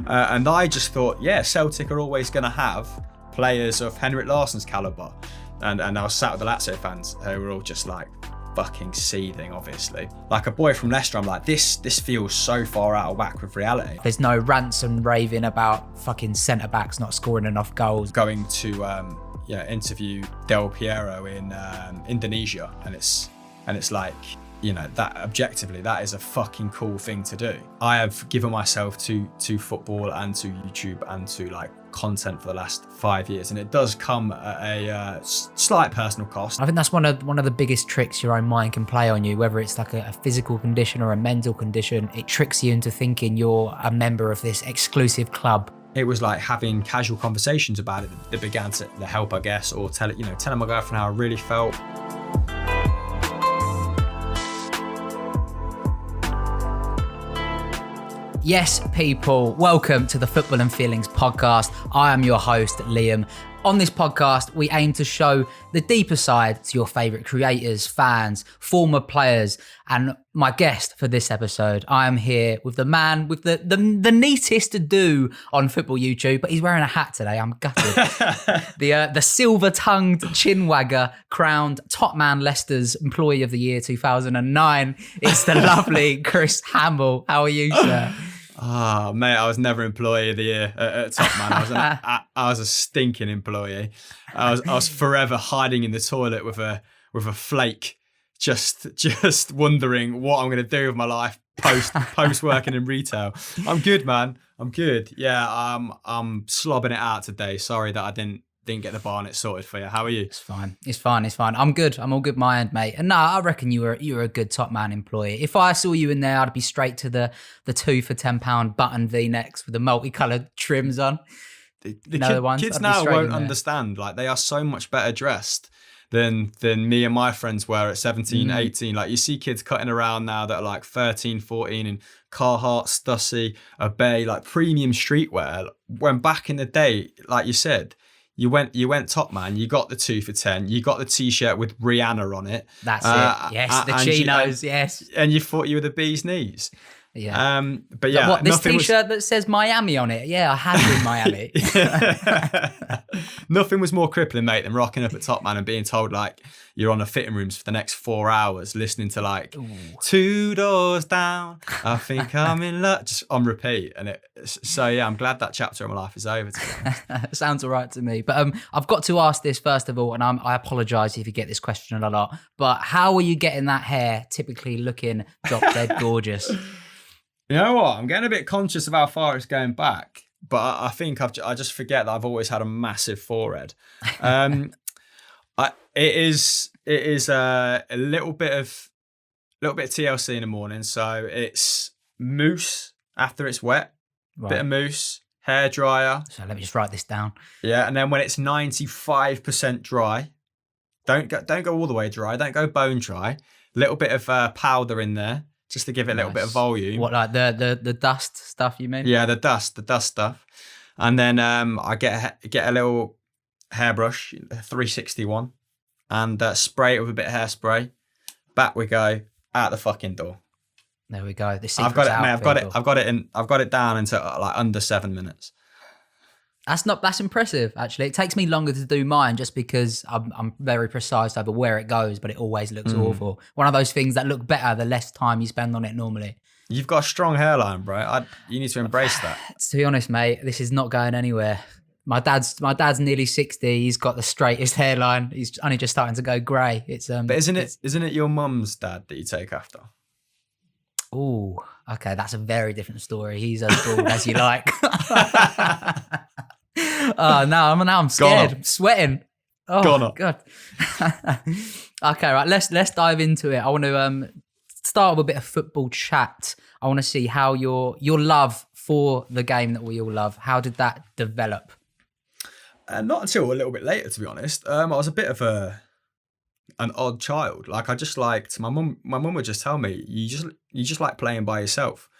And I just thought, yeah, Celtic are always going to have players of Henrik Larsson's calibre. And I was sat with the Lazio fans who were all just like fucking seething, obviously. Like a boy from Leicester, I'm like, this feels so far out of whack with reality. There's no rants and raving about fucking centre-backs not scoring enough goals. Going to interview Del Piero in Indonesia, and it's like, that objectively, that is a fucking cool thing to do. I have given myself to football and to YouTube and to like content for the last 5 years, and it does come at a slight personal cost. I think that's one of the biggest tricks your own mind can play on you, whether it's like a physical condition or a mental condition. It tricks you into thinking you're a member of this exclusive club. It was like having casual conversations about it that began to help, I guess, or telling my girlfriend how I really felt. Yes, people, welcome to the Football and Feelings podcast. I am your host, Liam. On this podcast, we aim to show the deeper side to your favourite creators, fans, former players, and my guest for this episode. I am here with the man with the neatest to do on football YouTube, but he's wearing a hat today. I'm gutted. The silver-tongued chinwagger crowned top man Leicester's Employee of the Year 2009. It's the lovely Chris Hamill. How are you, sir? Ah, mate, I was never Employee of the Year at Top Man. I was a stinking employee. I was forever hiding in the toilet with a flake, just wondering what I'm going to do with my life post working in retail. I'm good, man. I'm good. Yeah, I'm slobbing it out today. Sorry that I didn't get the Barnet sorted for you. How are you? It's fine. I'm good. I'm all good my end, mate. And no, I reckon you were a good top man employee. If I saw you in there, I'd be straight to the 2 for £10 button V-necks with the multicoloured trims on. Kids now won't understand. Like, they are so much better dressed than me and my friends were at 17, 18. Like, you see kids cutting around now that are like 13, 14 in Carhartt, Stussy, Obey, like premium streetwear. When back in the day, like you said, you went top man, you got the 2 for 10, you got the t-shirt with Rihanna on it. That's it. Yes, the chinos, yes. And you thought you were the bee's knees. Yeah. But yeah, what, this t-shirt that says Miami on it? Yeah, I had it in Miami. Nothing was more crippling, mate, than rocking up at Top Man and being told like you're on the fitting rooms for the next 4 hours, listening to like 2 doors down, I think I'm in love, just on repeat. And so yeah, I'm glad that chapter of my life is over. Sounds all right to me. But I've got to ask this first of all, and I apologise if you get this question a lot. But how are you getting that hair typically looking drop dead gorgeous? You know what? I'm getting a bit conscious of how far it's going back, but I think I just forget that I've always had a massive forehead. It is a little bit of TLC in the morning. So it's mousse after it's wet, Right. Bit of mousse, hair dryer. So let me just write this down. Yeah, and then when it's 95% dry, don't go all the way dry. Don't go bone dry. Little bit of powder in there, just to give it a little bit of volume. What, like the dust stuff you mean? Yeah, the dust stuff. And then I get a little hairbrush, 361, and spray it with a bit of hairspray. Back we go, out the fucking door. There we go. I've got it, mate. I've got it down into like under 7 minutes. That's impressive, actually. It takes me longer to do mine just because I'm very precise over where it goes, but it always looks awful. One of those things that look better the less time you spend on it normally. You've got a strong hairline, bro. You need to embrace that. To be honest, mate, this is not going anywhere. My dad's nearly 60. He's got the straightest hairline. He's only just starting to go grey. But isn't it your mum's dad that you take after? Oh, okay. That's a very different story. He's as bald as you like. Oh, now I'm scared. I'm sweating. Oh, God. Okay, right. Let's dive into it. I want to start with a bit of football chat. I want to see how your love for the game that we all love, how did that develop? Not until a little bit later, to be honest. I was a bit of an odd child. Like, I just liked, my mum would just tell me, you just like playing by yourself.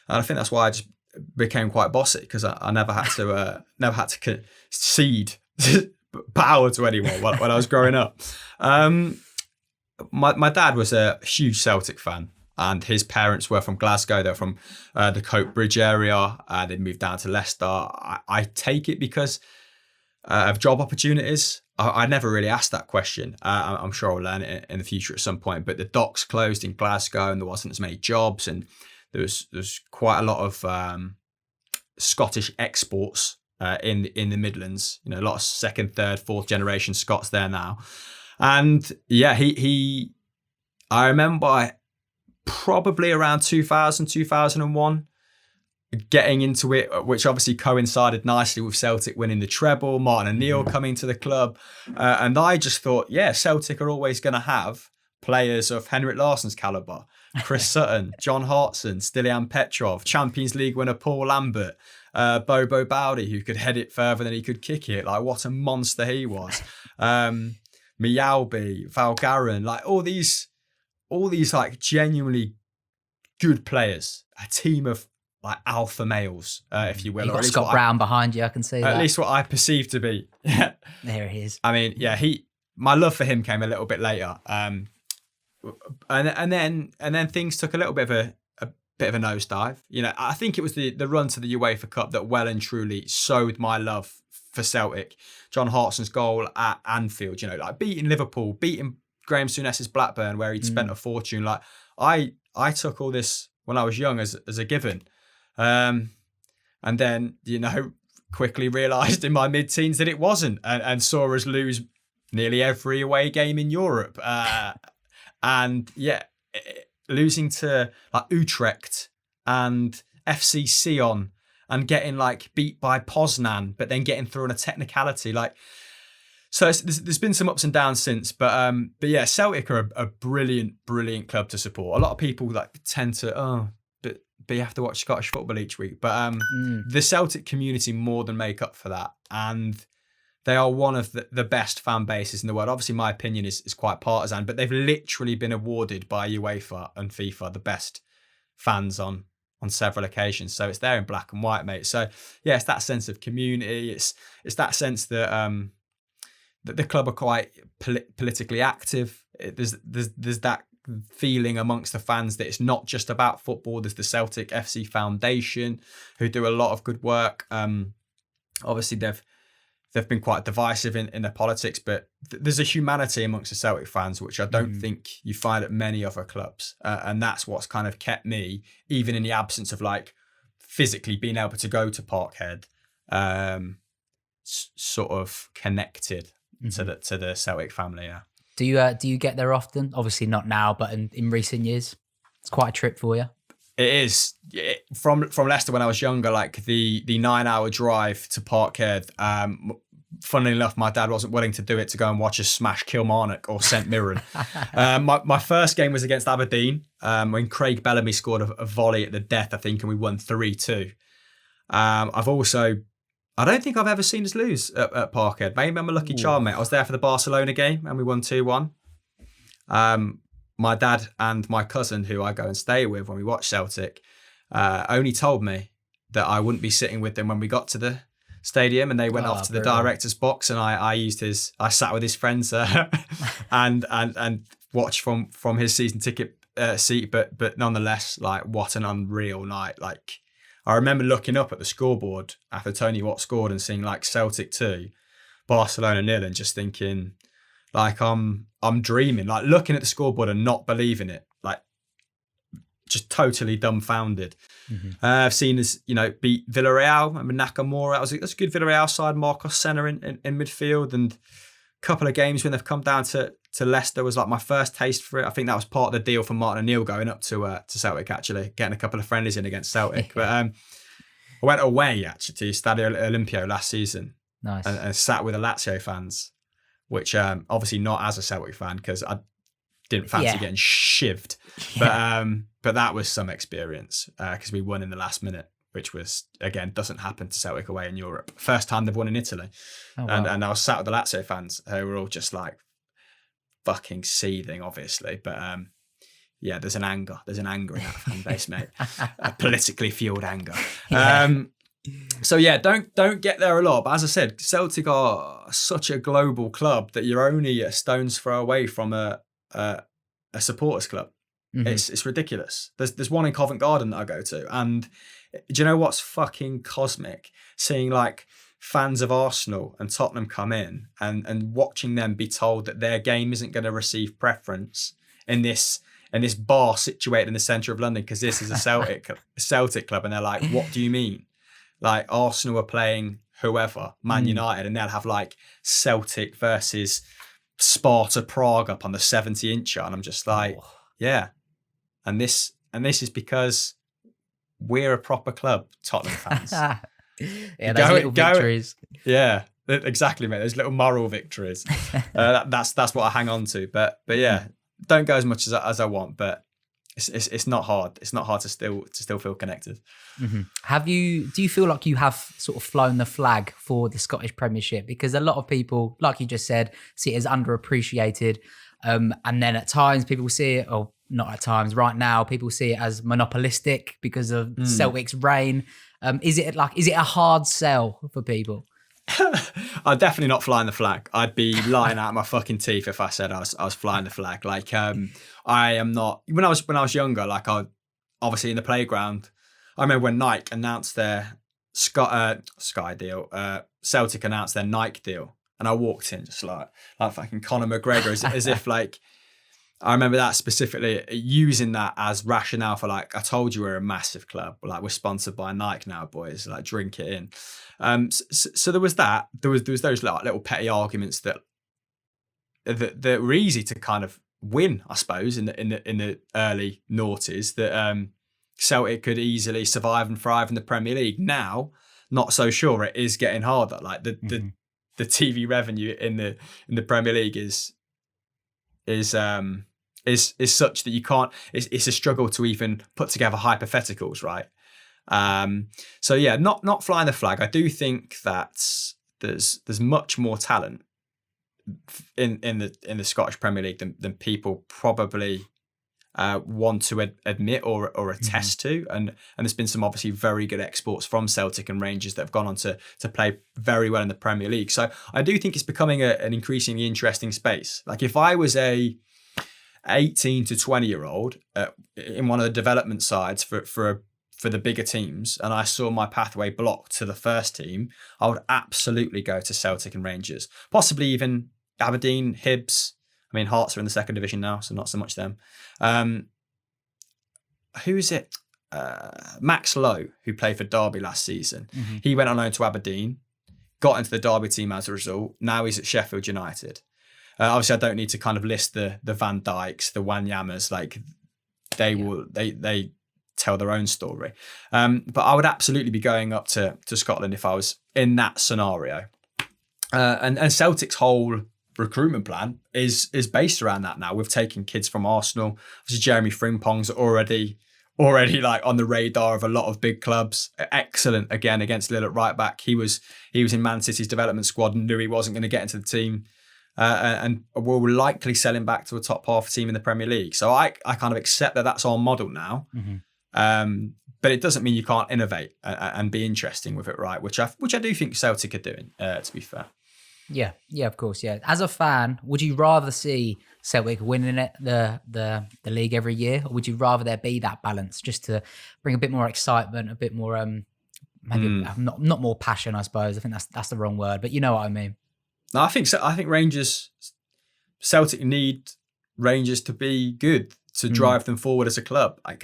And I think that's why I just became quite bossy, because I never had to concede power to anyone when I was growing up. My dad was a huge Celtic fan. and his parents were from Glasgow. They're from the Coat Bridge area. They moved down to Leicester. I take it because of job opportunities. I never really asked that question. I'm sure I'll learn it in the future at some point. But the docks closed in Glasgow, and there wasn't as many jobs, and there's quite a lot of Scottish exports in the Midlands. You know, a lot of second, third, fourth generation Scots there now. And yeah, I remember probably around 2000, 2001, getting into it, which obviously coincided nicely with Celtic winning the treble, Martin O'Neill coming to the club. And I just thought, yeah, Celtic are always going to have players of Henrik Larsson's calibre, Chris Sutton, John Hartson, Stilian Petrov, Champions League winner Paul Lambert, Bobo Bowdy, who could head it further than he could kick it. Like, what a monster he was. Mialbi, Valgarin, like all these like genuinely good players, a team of like alpha males, if you will. You've got Scott Brown behind you, I can see that. At least what I perceive to be. There he is. I mean, yeah, my love for him came a little bit later. And then things took a little bit of a nosedive. You know, I think it was the run to the UEFA Cup that well and truly sowed my love for Celtic. John Hartson's goal at Anfield, you know, like beating Liverpool, beating Graham Souness's Blackburn, where he'd spent a fortune. Like I took all this when I was young as a given. And then, you know, quickly realised in my mid-teens that it wasn't, and saw us lose nearly every away game in Europe. And yeah, losing to like Utrecht and FC Sion and getting like beat by Poznan, but then getting through on a technicality. Like, so there's been some ups and downs since, but yeah, Celtic are a brilliant club to support. A lot of people like tend to, but you have to watch Scottish football each week. But the Celtic community more than make up for that. And they are one of the best fan bases in the world. Obviously, my opinion is quite partisan, but they've literally been awarded by UEFA and FIFA the best fans on several occasions. So it's there in black and white, mate. So yeah, it's that sense of community. It's that sense that that the club are quite politically active. There's that feeling amongst the fans that it's not just about football. There's the Celtic FC Foundation, who do a lot of good work. Obviously, they've been quite divisive in their politics, but there's a humanity amongst the Celtic fans, which I don't think you find at many other clubs. And that's what's kind of kept me, even in the absence of like physically being able to go to Parkhead, sort of connected to the Celtic family. Yeah. Do you get there often? Obviously not now, but in recent years, it's quite a trip for you. It is. From Leicester when I was younger, like the 9-hour drive to Parkhead. Funnily enough, my dad wasn't willing to do it to go and watch us smash Kilmarnock or St Mirren. My first game was against Aberdeen when Craig Bellamy scored a volley at the death, I think, and we won 3-2. I don't think I've ever seen us lose at Parkhead. Maybe I'm a lucky charm, mate. I was there for the Barcelona game and we won 2-1. My dad and my cousin, who I go and stay with when we watch Celtic, only told me that I wouldn't be sitting with them when we got to the stadium, and they went off to the director's box, and I sat with his friends and watched from his season ticket seat. But nonetheless, like, what an unreal night. Like, I remember looking up at the scoreboard after Tony Watt scored and seeing like Celtic 2, Barcelona 0, and just thinking, like, I'm dreaming, like looking at the scoreboard and not believing it, like just totally dumbfounded. I've seen us, you know, beat Villarreal and Nakamura. That's a good Villarreal side. Marcos Senna in midfield, and a couple of games when they've come down to Leicester was like my first taste for it. I think that was part of the deal for Martin O'Neill going up to Celtic, actually getting a couple of friendlies in against Celtic. But I went away actually to Stadio Olympio last season. Nice. And sat with the Lazio fans, which obviously not as a Celtic fan because I didn't fancy getting shivved. But that was some experience because we won in the last minute, which was, again, doesn't happen to Celtic away in Europe. First time they've won in Italy. Oh, wow. And I was sat with the Lazio fans who were all just like fucking seething, obviously. But yeah, there's an anger in that fan base, mate. A politically fueled anger. So yeah, don't get there a lot. But as I said, Celtic are such a global club that you're only a stone's throw away from a supporters club. It's ridiculous. There's one in Covent Garden that I go to, and do you know what's fucking cosmic? Seeing like fans of Arsenal and Tottenham come in and watching them be told that their game isn't going to receive preference in this bar situated in the centre of London because this is a Celtic club, and they're like, what do you mean? Like Arsenal are playing whoever, Man United, and they'll have like Celtic versus Sparta Prague up on the 70-incher, and I'm just like, yeah. And this is because we're a proper club, Tottenham fans. Yeah, those little victories. Yeah, exactly, mate. Those little moral victories. That's what I hang on to. But yeah, don't go as much as I want. But it's not hard. It's not hard to still feel connected. Do you feel like you have sort of flown the flag for the Scottish Premiership? Because a lot of people, like you just said, see it as underappreciated. And then at times people see it, or not at times, right now, people see it as monopolistic because of Celtic's reign. Is it a hard sell for people? I'm definitely not flying the flag. I'd be lying out my fucking teeth if I said I was flying the flag. Like, I am not. When I was younger, like I obviously in the playground, I remember when Nike announced their Sky deal, Celtic announced their Nike deal, and I walked in just like fucking Conor McGregor, as if like. I remember that specifically, using that as rationale for like, I told you we're a massive club, like we're sponsored by Nike now, boys, like drink it in. So there was that. There was those like little petty arguments that were easy to kind of win, I suppose, in the early noughties, that Celtic could easily survive and thrive in the Premier League. Now, not so sure. It is getting harder. Like the TV revenue in the Premier League is such that you can't. It's a struggle to even put together hypotheticals, right? So yeah, not flying the flag. I do think that there's much more talent in the Scottish Premier League than people probably want to admit or attest to, and there's been some obviously very good exports from Celtic and Rangers that have gone on to play very well in the Premier League. So I do think it's becoming an increasingly interesting space. Like if I was a 18 to 20-year-old in one of the development sides for the bigger teams, and I saw my pathway blocked to the first team, I would absolutely go to Celtic and Rangers, possibly even Aberdeen, Hibs. I mean, Hearts are in the second division now, so not so much them. Who is it? Max Lowe, who played for Derby last season. He went on loan to Aberdeen, got into the Derby team as a result. Now he's at Sheffield United. Obviously, I don't need to kind of list the Van Dijks, the Wanyamas. Like they tell their own story. But I would absolutely be going up to Scotland if I was in that scenario. And Celtic's whole recruitment plan is based around that now. We've taken kids from Arsenal. Obviously, Jeremy Frimpong's already like on the radar of a lot of big clubs. Excellent again against Lille at right back. He was in Man City's development squad and knew he wasn't going to get into the team. And will likely sell him back to a top half team in the Premier League. So I kind of accept that that's our model now. But it doesn't mean you can't innovate and be interesting with it, right? Which I do think Celtic are doing, to be fair. Yeah, of course, yeah. As a fan, would you rather see Celtic winning it the league every year, or would you rather there be that balance just to bring a bit more excitement, a bit more maybe not more passion, I suppose. I think that's the wrong word, but you know what I mean. No, I think so. I think Celtic need Rangers to be good to drive them forward as a club. Like,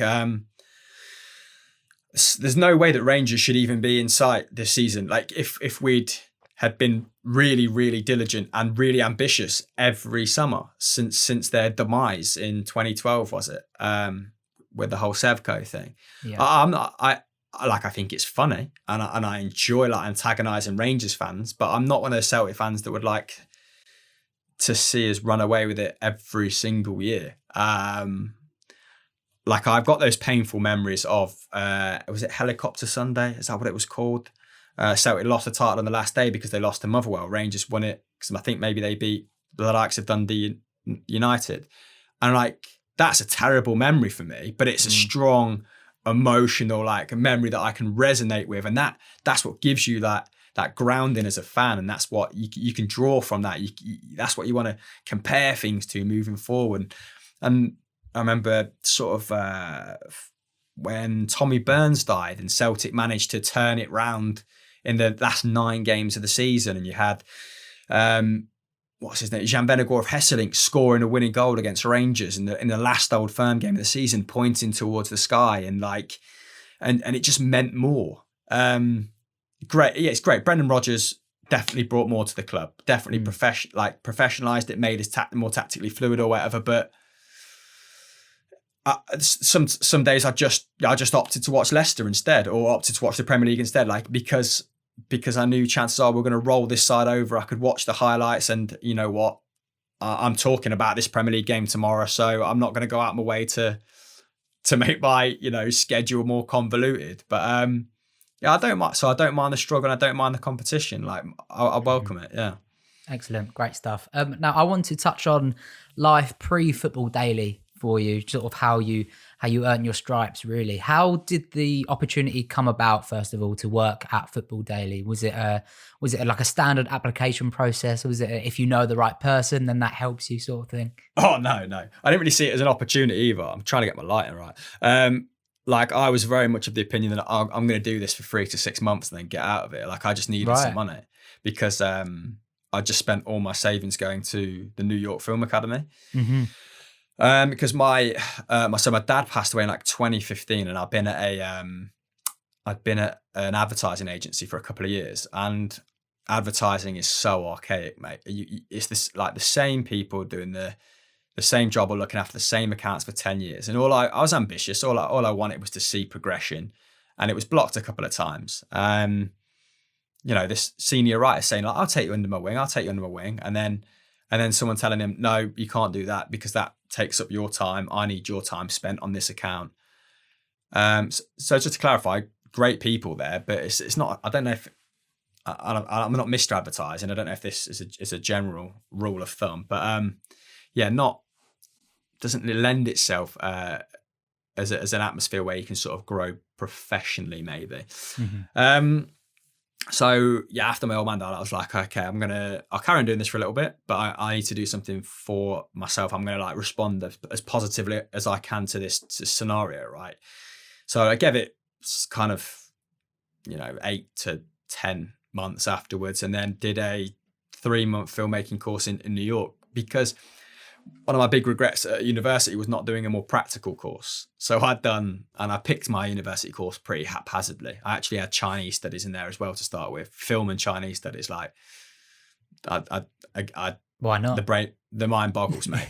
there's no way that Rangers should even be in sight this season. Like, if we'd had been really, really diligent and really ambitious every summer since their demise in 2012, was it? With the whole Sevco thing. Yeah. I think it's funny and I enjoy like antagonising Rangers fans, but I'm not one of those Celtic fans that would like to see us run away with it every single year. Like I've got those painful memories of, was it Helicopter Sunday? Is that what it was called? Celtic lost the title on the last day because they lost to Motherwell. Rangers won it because I think maybe they beat the likes of Dundee United. And like, that's a terrible memory for me, but it's a strong emotional like memory that I can resonate with, and that's what gives you that grounding as a fan, and that's what you can draw from that. That's what you want to compare things to moving forward. And I remember sort of when Tommy Burns died and Celtic managed to turn it round in the last 9 games of the season, and you had what's his name, Jan Vennegoor of Hesselink scoring a winning goal against Rangers in the last Old Firm game of the season, pointing towards the sky, and and it just meant more. Great, yeah, it's great. Brendan Rodgers definitely brought more to the club. Definitely professionalized it, made it more tactically fluid or whatever. But some days I just opted to watch Leicester instead, or opted to watch the Premier League instead, because I knew chances are we're going to roll this side over. I could watch the highlights, and you know what, I'm talking about this Premier League game tomorrow, so I'm not going to go out my way to make my schedule more convoluted. But yeah, I don't mind. So I don't mind the struggle, and I don't mind the competition. Like I welcome it. Yeah. Excellent, great stuff. Now I want to touch on life pre-Football Daily for you, sort of how you earn your stripes. Really, how did the opportunity come about? First of all, to work at Football Daily, was it like a standard application process? Was it if you know the right person, then that helps you, sort of thing? Oh no, I didn't really see it as an opportunity either. I'm trying to get my lighting right. Like I was very much of the opinion that I'm going to do this for 3 to 6 months and then get out of it. Like I just needed some money because I just spent all my savings going to the New York Film Academy. Mm-hmm. Because my dad passed away in like 2015, and I'd been at an advertising agency for a couple of years, and advertising is so archaic, mate. It's this like the same people doing the same job or looking after the same accounts for 10 years. And I was ambitious. All I wanted was to see progression, and it was blocked a couple of times. This senior writer saying like, I'll take you under my wing. And then someone telling him, no, you can't do that because that takes up your time. I need your time spent on this account. So just to clarify, great people there, but it's not, I don't know if, I'm not Mr. Advertising. I don't know if this is a general rule of thumb, but doesn't lend itself as an atmosphere where you can sort of grow professionally, maybe. Mm-hmm. So yeah, after my old man died, I was like, okay, I'll carry on doing this for a little bit, but I need to do something for myself. I'm going to like respond as positively as I can to this scenario, right? So I gave it kind of, 8 to 10 months afterwards, and then did a 3-month filmmaking course in New York, because one of my big regrets at university was not doing a more practical course. So I picked my university course pretty haphazardly. I actually had Chinese studies in there as well to start with, film and Chinese studies. Like, why not? The mind boggles me.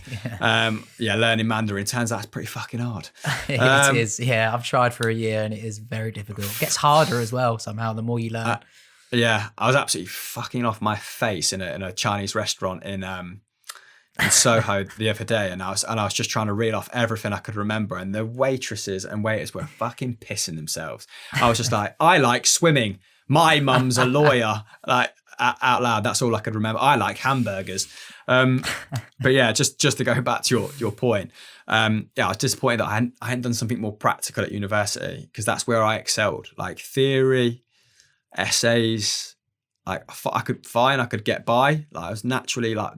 Learning Mandarin turns out it's pretty fucking hard. It is. Yeah, I've tried for a year and it is very difficult. It gets harder as well somehow the more you learn. I was absolutely fucking off my face in a Chinese restaurant in Soho the other day, and I was just trying to read off everything I could remember, and the waitresses and waiters were fucking pissing themselves. I was just like, I like swimming. My mum's a lawyer. Like out loud, that's all I could remember. I like hamburgers. But yeah, just to go back to your point, I was disappointed that I hadn't done something more practical at university, because that's where I excelled. Like theory, essays, like I could get by. Like I was naturally like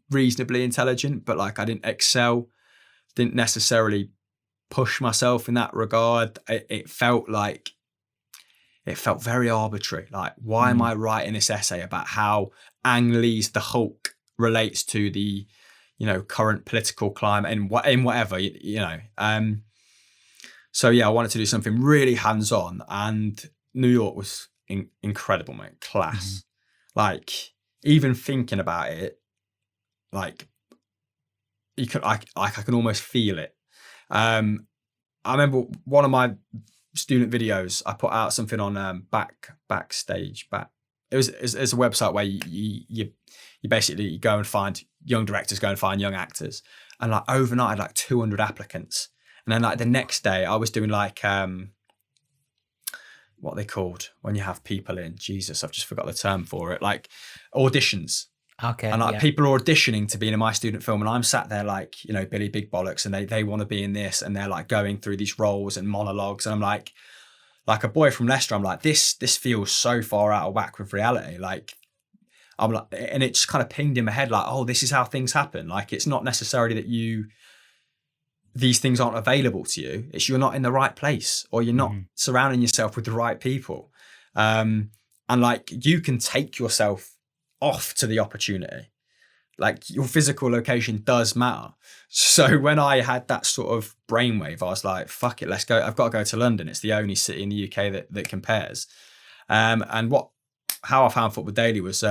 reasonably intelligent, but like I didn't excel, didn't necessarily push myself in that regard. It felt very arbitrary. Like, why am I writing this essay about how Ang Lee's The Hulk relates to the current political climate in whatever. So yeah, I wanted to do something really hands-on, and New York was incredible, mate. Class. Like, even thinking about it, like I can almost feel it. I remember one of my student videos, I put out something on Backstage. It was a website where you basically go and find young directors, go and find young actors, and like overnight I had like 200 applicants, and then like the next day I was doing like what are they called when you have people in? Jesus, I've just forgot the term for it. Like auditions. Okay. And like people are auditioning to be in my student film, and I'm sat there like, Billy Big Bollocks, and they want to be in this, and they're like going through these roles and monologues, and I'm like a boy from Leicester, I'm like, this feels so far out of whack with reality. Like, I'm like, and it just kind of pinged in my head like, oh, this is how things happen. Like, it's not necessarily that you these things aren't available to you. It's you're not in the right place, or you're not surrounding yourself with the right people. And like, you can take yourself off to the opportunity. Like, your physical location does matter. So when I had that sort of brainwave, I was like, fuck it, let's go. I've got to go to London. It's the only city in the UK that compares. And how I found Football Daily was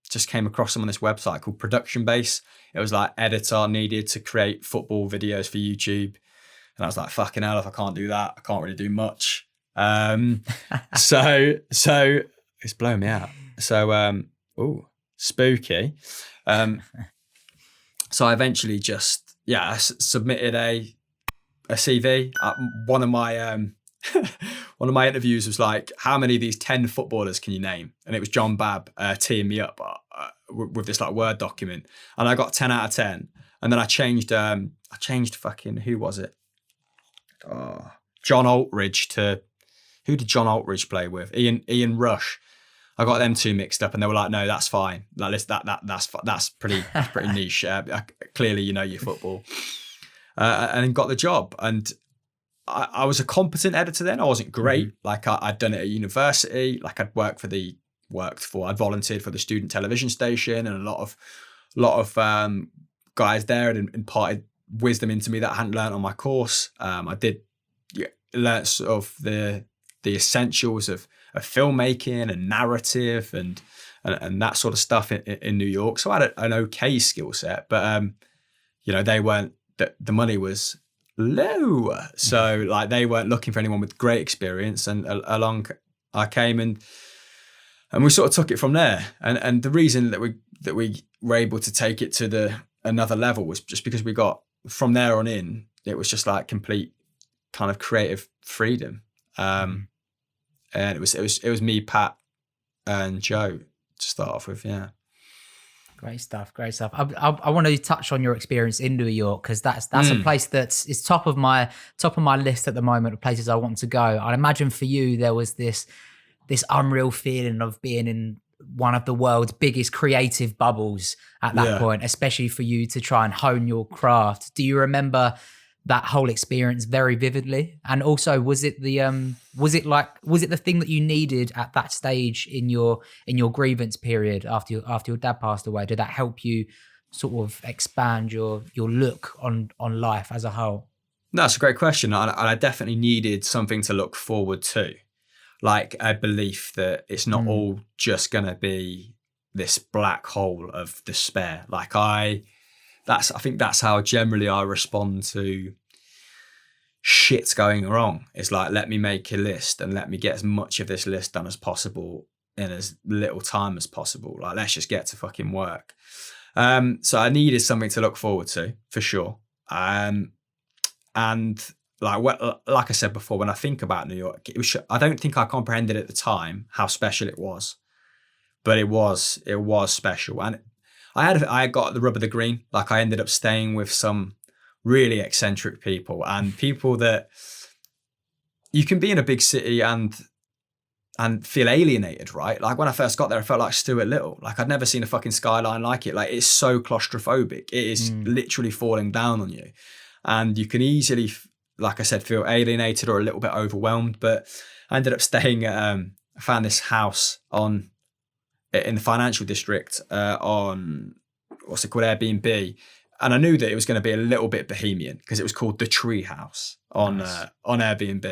just came across them on this website called Production Base. It was like, editor needed to create football videos for YouTube. And I was like, fucking hell, if I can't do that, I can't really do much. So it's blowing me out. So, spooky. So I eventually just, submitted a CV. One of my interviews was like, how many of these 10 footballers can you name? And it was John Babb teeing me up with this like Word document. And I got 10 out of 10. And then I changed fucking, who was it? John Altridge to, who did John Altridge play with? Ian Rush. I got them two mixed up, and they were like, "No, that's fine. Like, that's pretty niche. Clearly, you know your football." And got the job. And I was a competent editor then. I wasn't great. Like, I'd done it at university. Like, I'd I'd volunteered for the student television station, and a lot of guys there had imparted wisdom into me that I hadn't learned on my course. I did learn sort of the essentials of filmmaking and narrative and that sort of stuff in New York. So I had an okay skill set, but they weren't, the money was low. So like, they weren't looking for anyone with great experience. And along I came, and we sort of took it from there. And the reason that we were able to take it to another level was just because we got, from there on in, it was just like complete kind of creative freedom. And it was me, Pat, and Joe to start off with. Yeah. Great stuff. I want to touch on your experience in New York, because that's a place it's top of my list at the moment of places I want to go. I imagine for you there was this unreal feeling of being in one of the world's biggest creative bubbles at that point, especially for you to try and hone your craft. Do you remember that whole experience very vividly? And also, was it the thing that you needed at that stage in your grievance period after your dad passed away? Did that help you sort of expand your look on life as a whole? No, that's a great question. And I definitely needed something to look forward to, like a belief that it's not all just going to be this black hole of despair. Like, I think that's how generally I respond to shit's going wrong. It's like, let me make a list and let me get as much of this list done as possible in as little time as possible. Like, let's just get to fucking work. So I needed something to look forward to, for sure. And like I said before, when I think about New York, I don't think I comprehended at the time how special it was, but it was special. And I got the rub of the green. Like, I ended up staying with some really eccentric people, and people that you can be in a big city and feel alienated, right? Like, when I first got there, I felt like Stuart Little. Like, I'd never seen a fucking skyline like it. Like, it's so claustrophobic. It is literally falling down on you. And you can easily, like I said, feel alienated or a little bit overwhelmed. But I ended up staying at, I found this house in the financial district on, what's it called, Airbnb. And I knew that it was going to be a little bit bohemian because it was called the Tree House on Airbnb.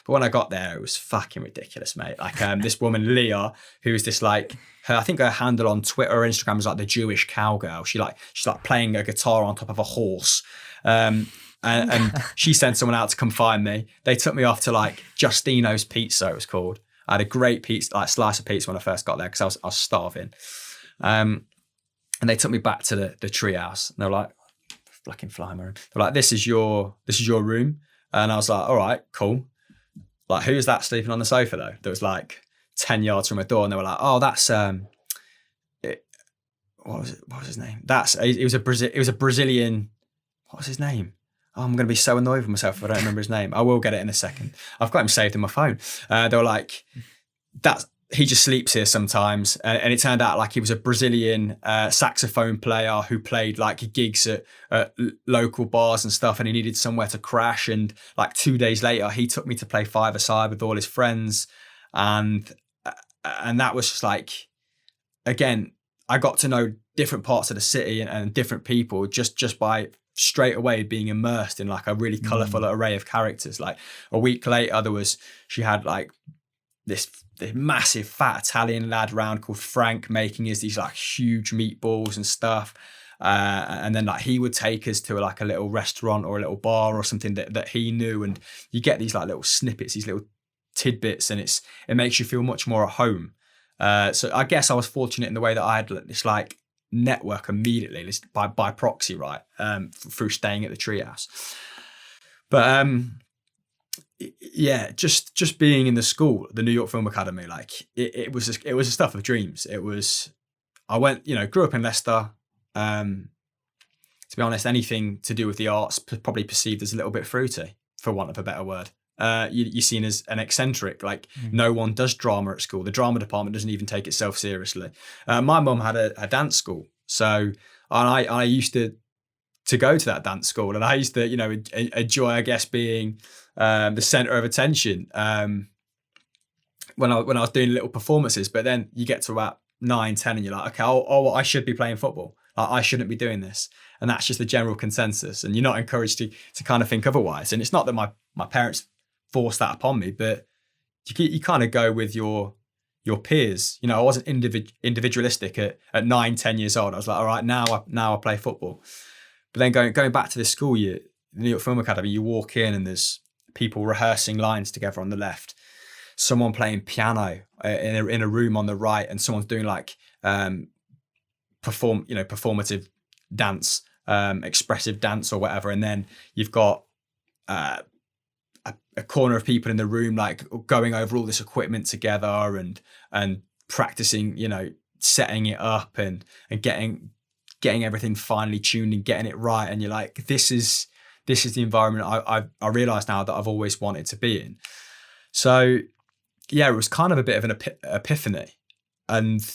But when I got there, it was fucking ridiculous, mate. Like, this woman, Leah, who's this like, I think her handle on Twitter or Instagram is like the Jewish cowgirl. She's like playing a guitar on top of a horse. And she sent someone out to come find me. They took me off to like Justino's Pizza, it was called. I had a great pizza, like slice of pizza when I first got there because I was starving. And they took me back to the treehouse. And they were like, fucking fly my room. They're like, this is your room. And I was like, all right, cool. Like, who's that sleeping on the sofa though? That was like 10 yards from my door. And they were like, oh, that's what was his name? It was a Brazilian. What was his name? Oh, I'm going to be so annoyed with myself if I don't remember his name. I will get it in a second. I've got him saved in my phone. They were like, he just sleeps here sometimes. And it turned out like he was a Brazilian saxophone player who played like gigs at local bars and stuff, and he needed somewhere to crash. And like 2 days later, he took me to play five-a-side with all his friends. And that was just like, again, I got to know different parts of the city and different people just by straight away being immersed in like a really colourful array of characters. Like a week later, she had like this massive fat Italian lad around called Frank making us these like huge meatballs and stuff. And then like he would take us to like a little restaurant or a little bar or something that he knew. And you get these like little snippets, these little tidbits, and it makes you feel much more at home. So I guess I was fortunate in the way that I had this like network immediately, by proxy, right? Through staying at the treehouse. But yeah, just being in the school, the New York Film Academy, like it was a stuff of dreams. I went, grew up in Leicester. To be honest, anything to do with the arts probably perceived as a little bit fruity, for want of a better word. You're seen as an eccentric, like no one does drama at school. The drama department doesn't even take itself seriously. My mum had a dance school, so I used to go to that dance school, and I used to, enjoy, I guess, being the center of attention when I was doing little performances. But then you get to about 9, 10, and you're like, okay, I should be playing football. I shouldn't be doing this. And that's just the general consensus. And you're not encouraged to kind of think otherwise. And it's not that my parents forced that upon me, but you kind of go with your peers. I wasn't individualistic at 9, 10 years old. I was like, all right, now I play football. But then going back to this school year, the New York Film Academy, you walk in and there's people rehearsing lines together on the left, someone playing piano in a room on the right, and someone's doing like performative dance, expressive dance or whatever. And then you've got a corner of people in the room like going over all this equipment together and practicing, setting it up and getting everything finely tuned and getting it right. And you're like, this is the environment I realize now that I've always wanted to be in. So yeah, it was kind of a bit of an epiphany, and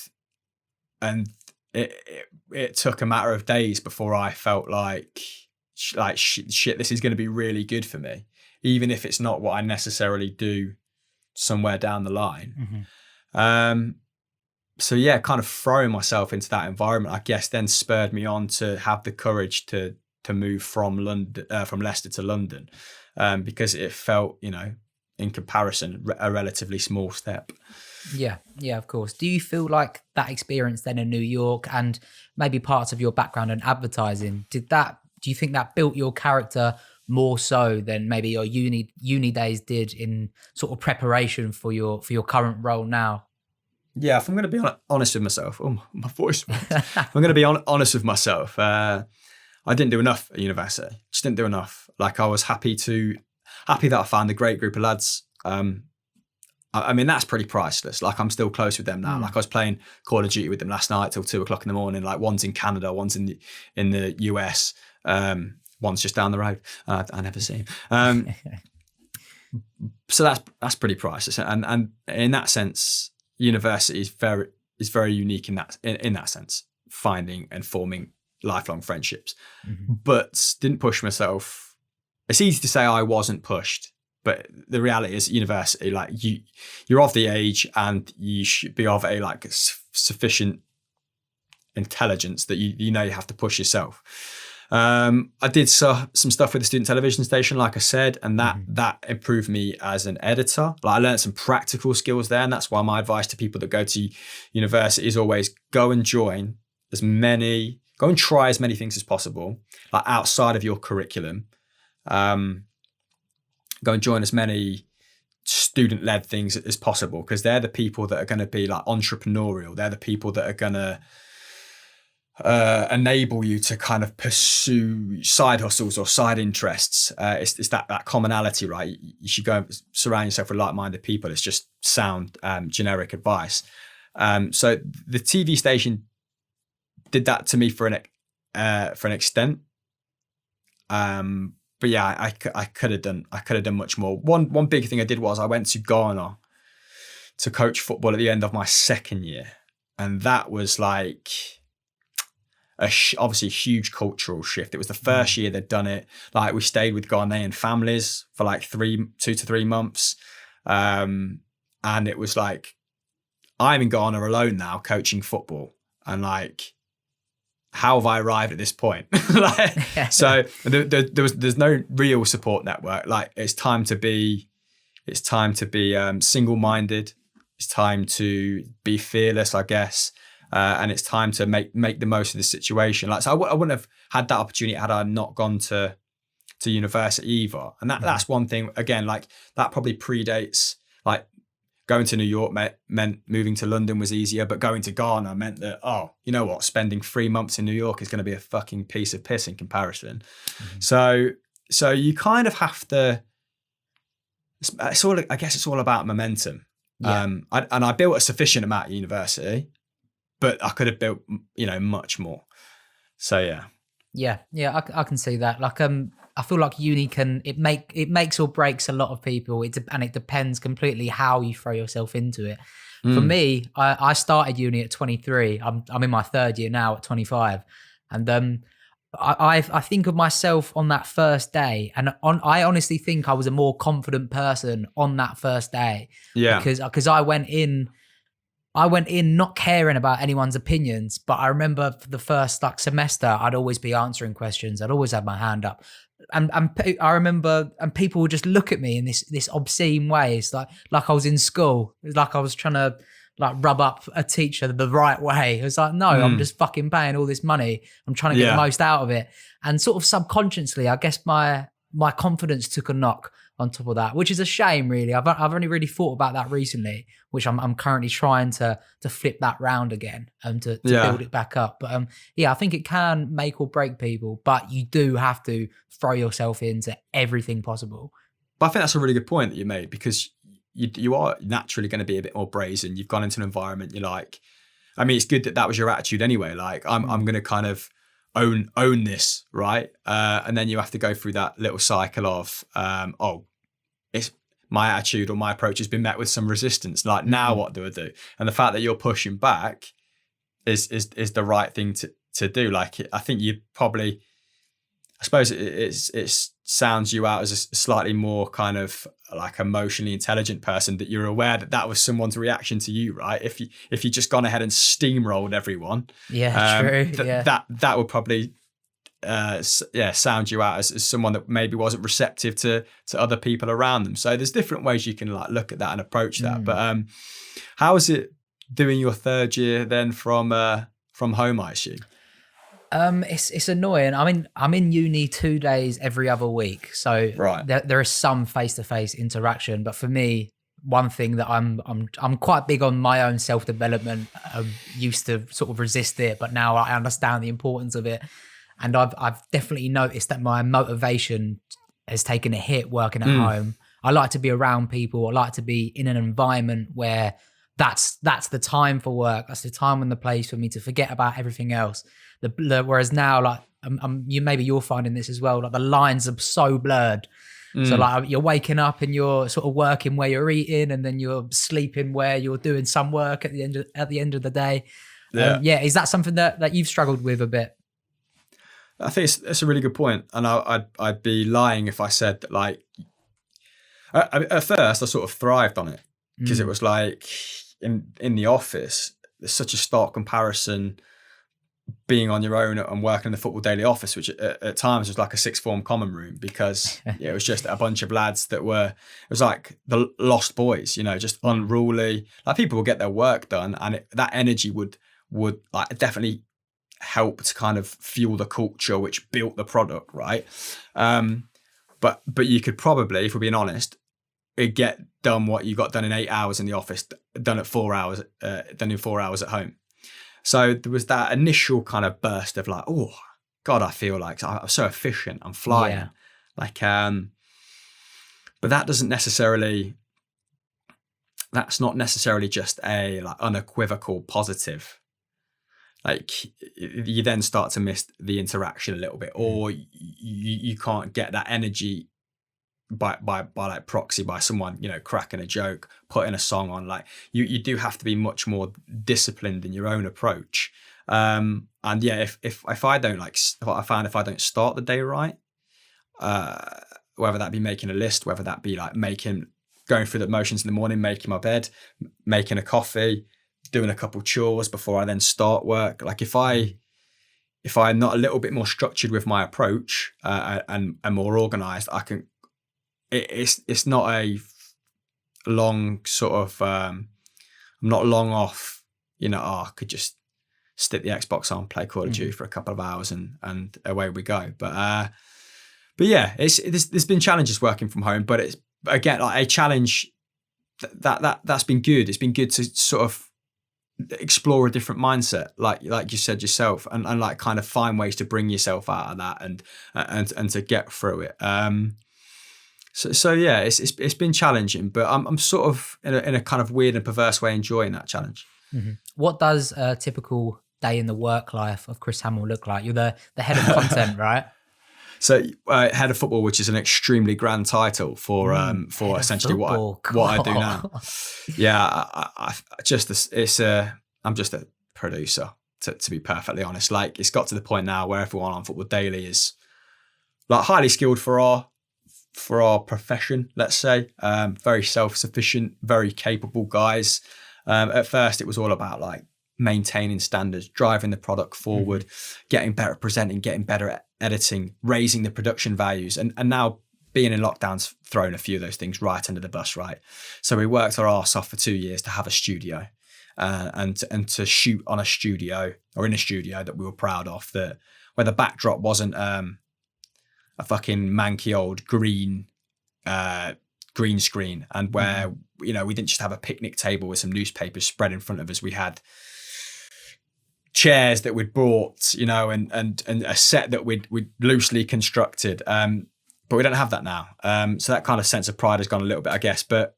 it took a matter of days before I felt like shit, this is going to be really good for me, even if it's not what I necessarily do somewhere down the line. Mm-hmm. So yeah, kind of throwing myself into that environment, I guess, then spurred me on to have the courage to move from Leicester to London, because it felt, in comparison, a relatively small step. Yeah, of course. Do you feel like that experience then in New York and maybe parts of your background in advertising, do you think that built your character more so than maybe your uni days did in sort of preparation for your current role now? Yeah, if I'm going to be honest with myself, my voice. If I'm going to be honest with myself, I didn't do enough at university. Just didn't do enough. Like I was happy that I found a great group of lads. I mean, that's pretty priceless. Like I'm still close with them now. Like I was playing Call of Duty with them last night till 2:00 in the morning. Like one's in Canada, one's in the US, one's just down the road. I never see him. So that's pretty priceless. And in that sense, university is very unique in that sense, finding and forming lifelong friendships. Mm-hmm. But didn't push myself. It's easy to say I wasn't pushed, but the reality is, university, like you're of the age and you should be of a like sufficient intelligence that you have to push yourself. I did some stuff with the student television station, like I said, and that improved me as an editor. Like I learned some practical skills there, and that's why my advice to people that go to university is always go and try as many things as possible, like outside of your curriculum. Go and join as many student-led things as possible, because they're the people that are going to be like entrepreneurial. They're the people that are going to enable you to kind of pursue side hustles or side interests. It's that commonality, right? You should go and surround yourself with like-minded people. It's just sound generic advice. So the TV station did that to me for an extent. But yeah, I could have done much more. One big thing I did was I went to Ghana to coach football at the end of my second year. And that was like obviously a huge cultural shift. It was the first year they'd done it. Like we stayed with Ghanaian families for like 2 to 3 months. And it was like, I'm in Ghana alone now coaching football. And like, how have I arrived at this point? So there's no real support network. Like it's time to be single-minded. It's time to be fearless, I guess. And it's time to make the most of the situation. Like, so I wouldn't have had that opportunity had I not gone to university either. And that's one thing, again, like that probably predates, like going to New York meant moving to London was easier, but going to Ghana meant that, oh, you know what, spending 3 months in New York is going to be a fucking piece of piss in comparison. So you kind of have to, I guess it's all about momentum. Yeah. I built a sufficient amount at university, but I could have built, much more. So yeah. Yeah, I can see that. Like, I feel like uni it makes or breaks a lot of people. And it depends completely how you throw yourself into it. For me, I started uni at 23. I'm in my third year now at 25, and I think of myself on that first day, and I honestly think I was a more confident person on that first day. Yeah, because I went in not caring about anyone's opinions, but I remember for the first semester, I'd always be answering questions. I'd always have my hand up. And I remember, and people would just look at me in this obscene way. It's like I was in school. It was like I was trying to rub up a teacher the right way. It was like, no, I'm just fucking paying all this money. I'm trying to get the most out of it. And sort of subconsciously, I guess my confidence took a knock on top of that, which is a shame, really. I've only really thought about that recently, which I'm currently trying to flip that round again and to build it back up. But I think it can make or break people, but you do have to throw yourself into everything possible. But I think that's a really good point that you made, because you are naturally going to be a bit more brazen. You've gone into an environment you like. I mean, it's good that was your attitude anyway. Like I'm going to kind of own this, right? And then you have to go through that little cycle of, it's my attitude or my approach has been met with some resistance. Like now what do I do? And the fact that you're pushing back is the right thing to do. Like, I think you probably, I suppose it sounds you out as a slightly more kind of like emotionally intelligent person, that you're aware that was someone's reaction to you, right? If you just gone ahead and steamrolled everyone, true. That would probably sound you out as someone that maybe wasn't receptive to other people around them. So there's different ways you can like look at that and approach that. But how is it doing your third year then from home, I assume? It's annoying. I'm in uni 2 days every other week, so there is some face-to-face interaction. But for me, one thing that I'm quite big on my own self-development. Used to sort of resist it, but now I understand the importance of it, and I've definitely noticed that my motivation has taken a hit working at home. I like to be around people. I like to be in an environment where that's the time for work. That's the time and the place for me to forget about everything else. Whereas now, like maybe you're finding this as well. Like the lines are so blurred. So like you're waking up and you're sort of working where you're eating, and then you're sleeping where you're doing some work at the end of the day. Is that something that you've struggled with a bit? I think it's a really good point, and I'd be lying if I said that. Like at first, I sort of thrived on it because it was like in the office, there's such a stark comparison being on your own and working in the Football Daily office, which at times was like a sixth form common room, because it was just a bunch of lads that it was like the lost boys, just unruly. Like people would get their work done, and that energy would like definitely help to kind of fuel the culture, which built the product, right? But you could probably, if we're being honest, get done what you got done in 8 hours in the office, done in 4 hours at home. So there was that initial kind of burst of like, oh God, I feel like I'm so efficient, I'm flying. Yeah. Like, but that's not necessarily just a like unequivocal positive. Like you then start to miss the interaction a little bit, or you can't get that energy by like proxy, by someone, you know, cracking a joke, putting a song on. Like you do have to be much more disciplined in your own approach. And yeah, if I don't like, what I found, if I don't start the day right, whether that be making a list, whether that be like going through the motions in the morning, making my bed, making a coffee, doing a couple chores before I then start work. Like if I'm not a little bit more structured with my approach, and more organized, I can, it's not a long sort of, I'm not long off, you know, I could just stick the Xbox on, play Call of Duty for a couple of hours and away we go. But yeah, there's been challenges working from home, but it's, again, like a challenge that's been good. It's been good to sort of explore a different mindset, like you said yourself, and like kind of find ways to bring yourself out of that and to get through it. So yeah, it's been challenging, but I'm sort of in a kind of weird and perverse way enjoying that challenge. Mm-hmm. What does a typical day in the work life of Chris Hamill look like? You're the head of content, right? So head of football, which is an extremely grand title for essentially what I do now. Yeah, I'm just a producer, to be perfectly honest. Like, it's got to the point now where everyone on Football Daily is like highly skilled for our profession, let's say. Very self-sufficient, very capable guys. At first it was all about like maintaining standards, driving the product forward, getting better at presenting, getting better at editing, raising the production values. And now being in lockdown's thrown a few of those things right under the bus, right? So we worked our arse off for 2 years to have a studio and to shoot on a studio, or in a studio that we were proud of, that where the backdrop wasn't a fucking manky old green screen, and where, you know, we didn't just have a picnic table with some newspapers spread in front of us. We had chairs that we'd brought, you know, and a set that we'd loosely constructed. But we don't have that now. So that kind of sense of pride has gone a little bit, I guess. But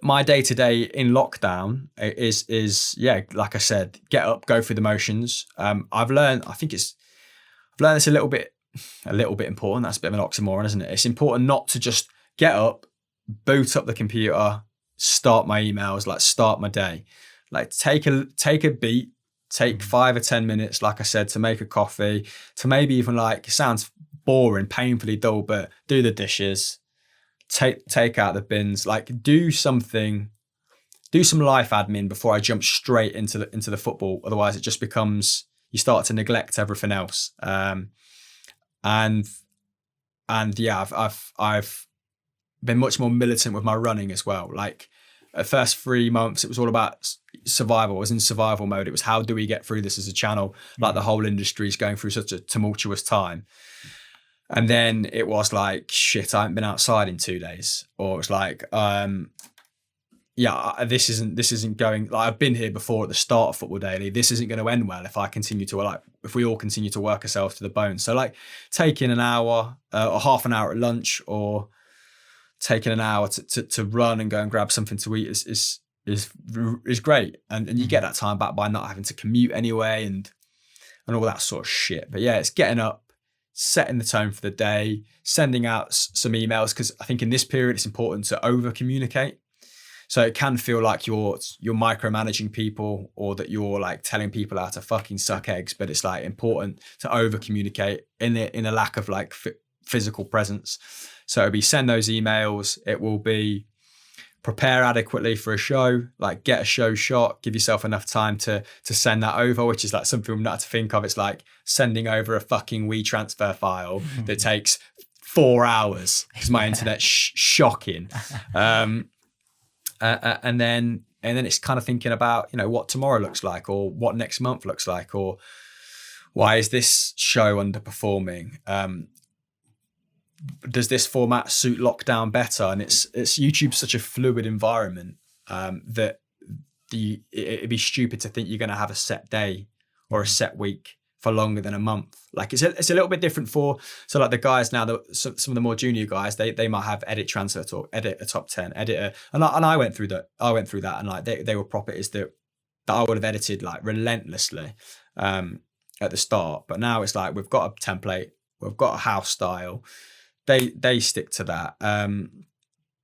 my day to day in lockdown is yeah, like I said, get up, go through the motions. I've learned this a little bit important. That's a bit of an oxymoron, isn't it? It's important not to just get up, boot up the computer, start my emails, like start my day. Like take a beat, take 5 or 10 minutes, like I said, to make a coffee, to maybe even, like, it sounds boring, painfully dull, but do the dishes, take out the bins, like do some life admin before I jump straight into the football. Otherwise it just becomes, you start to neglect everything else. And yeah, I've been much more militant with my running as well. Like, the first 3 months, it was all about survival. I was in survival mode. It was, how do we get through this as a channel? Like, the whole industry is going through such a tumultuous time. And then it was like, shit, I haven't been outside in 2 days. Or it was like, yeah, this isn't going, like, I've been here before at the start of Football Daily. This isn't going to end well if we all continue to work ourselves to the bone. So, like, taking an hour or half an hour at lunch, or taking an hour to run and go and grab something to eat is great. And you get that time back by not having to commute anyway and all that sort of shit. But yeah, it's getting up, setting the tone for the day, sending out some emails, because I think in this period it's important to over communicate. So it can feel like you're micromanaging people, or that you're like telling people how to fucking suck eggs, but it's like important to over communicate in a lack of like physical presence. So it'll be send those emails. It will be prepare adequately for a show, like get a show shot, give yourself enough time to send that over, which is like something I'm not to think of. It's like sending over a fucking WeTransfer file that takes 4 hours because my internet's shocking. And then it's kind of thinking about, you know, what tomorrow looks like, or what next month looks like, or why is this show underperforming? Does this format suit lockdown better? And it's YouTube's such a fluid environment that it'd be stupid to think you're going to have a set day or a set week for longer than a month. Like, it's a little bit different so like the guys now, some of the more junior guys, they might have edit transfer or edit a top 10 editor, and I went through that. And like they were properties that I would have edited like relentlessly at the start. But now it's like, we've got a template, we've got a house style. they stick to that. And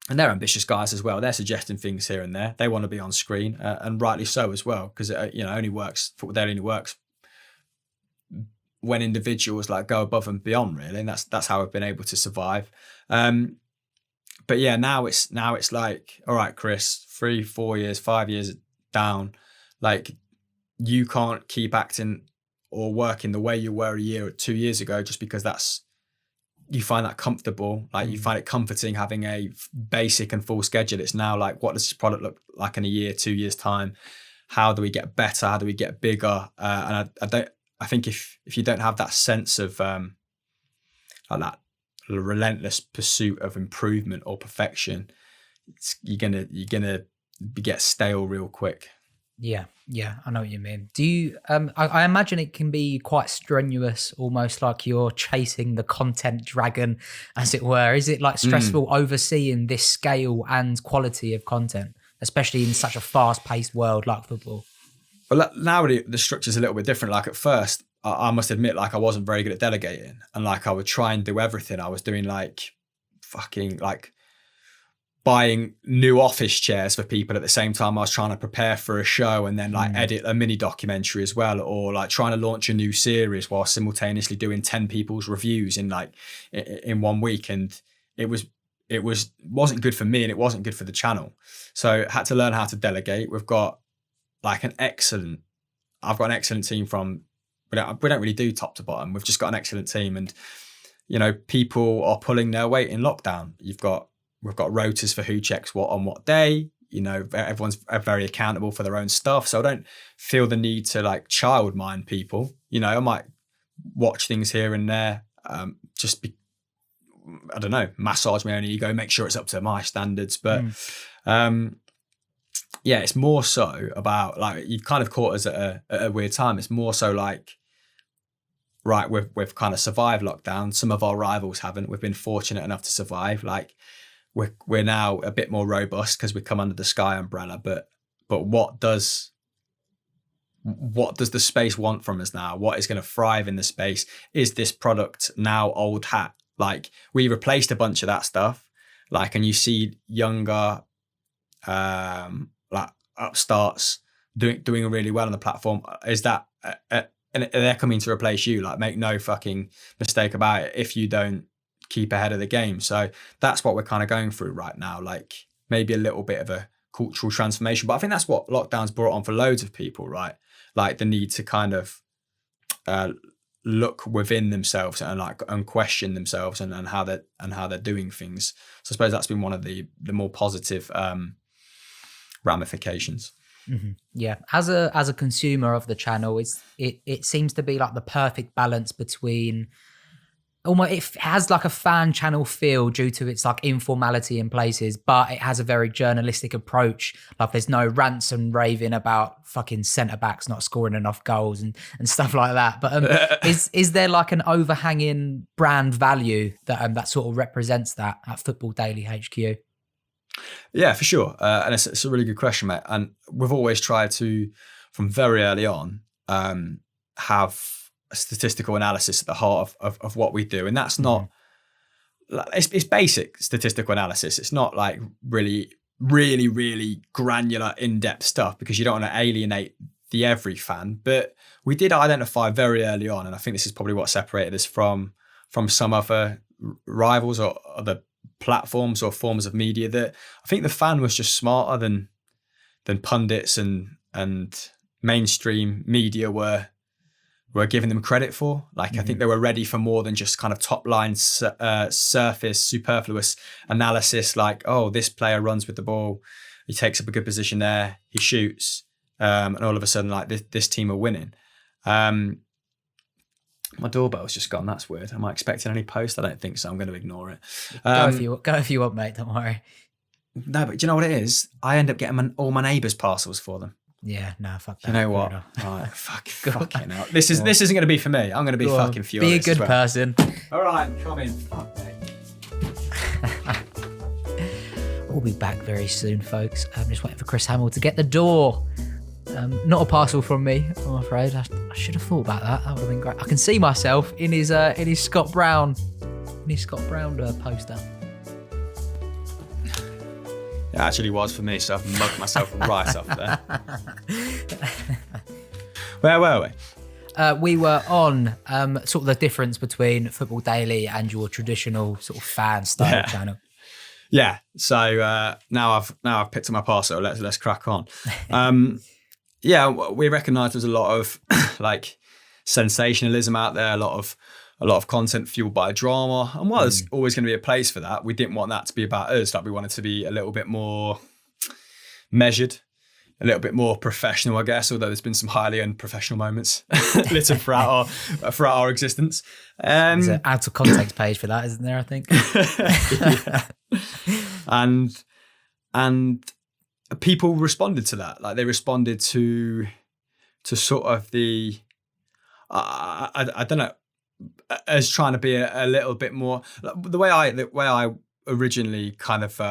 they're ambitious guys as well. They're suggesting things here and there. They want to be on screen, and rightly so as well, because football daily only works when individuals like go above and beyond, really, and that's how I've been able to survive. But yeah, now it's like, all right, Chris, 3, 4 years, 5 years down, like you can't keep acting or working the way you were a year or 2 years ago just because you find that comfortable, like you find it comforting having a basic and full schedule. It's now like, what does this product look like in a year, 2 years time? How do we get better? How do we get bigger? And I think if you don't have that sense of like that relentless pursuit of improvement or perfection, you're gonna get stale real quick. Yeah, I know what you mean. Do you? I imagine it can be quite strenuous, almost like you're chasing the content dragon, as it were. Is it like stressful overseeing this scale and quality of content, especially in such a fast-paced world like football? Well, now the structure's a little bit different. Like at first, I must admit, like I wasn't very good at delegating, and like I would try and do everything. I was doing like fucking like buying new office chairs for people at the same time I was trying to prepare for a show, and then like edit a mini documentary as well, or like trying to launch a new series while simultaneously doing 10 people's reviews in 1 week. And it wasn't good for me, and it wasn't good for the channel. So I had to learn how to delegate. I've got an excellent team from, we don't really do top to bottom. We've just got an excellent team, and people are pulling their weight in lockdown. We've got rotas for who checks what on what day. Everyone's very accountable for their own stuff. So I don't feel the need to like child mind people. I might watch things here and there, I don't know, massage my own ego, make sure it's up to my standards. But yeah, it's more so about like, you've kind of caught us at a weird time. It's more so like, right, we've kind of survived lockdown. Some of our rivals haven't. We've been fortunate enough to survive. Like, we're now a bit more robust because we come under the Sky umbrella, but what does the space want from us now? What is going to thrive in the space? Is this product now old hat? Like, we replaced a bunch of that stuff, like, and you see younger like upstarts doing really well on the platform. Is that and they're coming to replace you? Like, make no fucking mistake about it, if you don't keep ahead of the game. So that's what we're kind of going through right now, like maybe a little bit of a cultural transformation. But I think that's what lockdown's brought on for loads of people, right? Like the need to kind of look within themselves and question themselves and how they're doing things. So I suppose that's been one of the more positive ramifications. Mm-hmm. Yeah, as a consumer of the channel, it seems to be like the perfect balance between almost, it has like a fan channel feel due to its like informality in places, but it has a very journalistic approach. Like there's no rants and raving about fucking centre backs not scoring enough goals and stuff like that. But is there like an overhanging brand value that sort of represents that at Football Daily HQ? Yeah, for sure. And it's a really good question, mate. And we've always tried to, from very early on, have a statistical analysis at the heart of what we do. And that's not, it's basic statistical analysis. It's not like really, really, really granular, in-depth stuff, because you don't want to alienate the every fan. But we did identify very early on, and I think this is probably what separated us from some other rivals or other platforms or forms of media, that I think the fan was just smarter than pundits and mainstream media were giving them credit for. Like, I think they were ready for more than just kind of top line surface superfluous analysis, like, oh, this player runs with the ball, he takes up a good position there, he shoots, and all of a sudden, like, this team are winning. My doorbell's just gone. That's weird. Am I expecting any post? I don't think so. I'm going to ignore it. Go if you want, mate. Don't worry. No, but do you know what it is? I end up getting all my neighbours' parcels for them. Yeah, no, fuck that. You know what? Right, fucking hell. This isn't going to be for me. I'm going to be fucking furious. Be a good person. All right, come in. Fuck, mate. We'll be back very soon, folks. I'm just waiting for Chris Hamill to get the door. Not a parcel from me, I'm afraid. I should have thought about that. That would have been great. I can see myself in his Scott Brown any Scott Brown poster? It actually was for me, so I've mugged myself right off there. Where were we? We were on sort of the difference between Football Daily and your traditional sort of fan style channel. Yeah. So now I've picked up my parcel. Let's crack on. Yeah, we recognise there's a lot of like sensationalism out there, a lot of content fueled by drama, and while there's always going to be a place for that, we didn't want that to be about us. Like we wanted to be a little bit more measured, a little bit more professional, I guess. Although there's been some highly unprofessional moments littered throughout our existence. There's an out of context page for that, isn't there? I think. And people responded to that. Like they responded to sort of the I don't know, as trying to be a little bit more. The way I originally kind of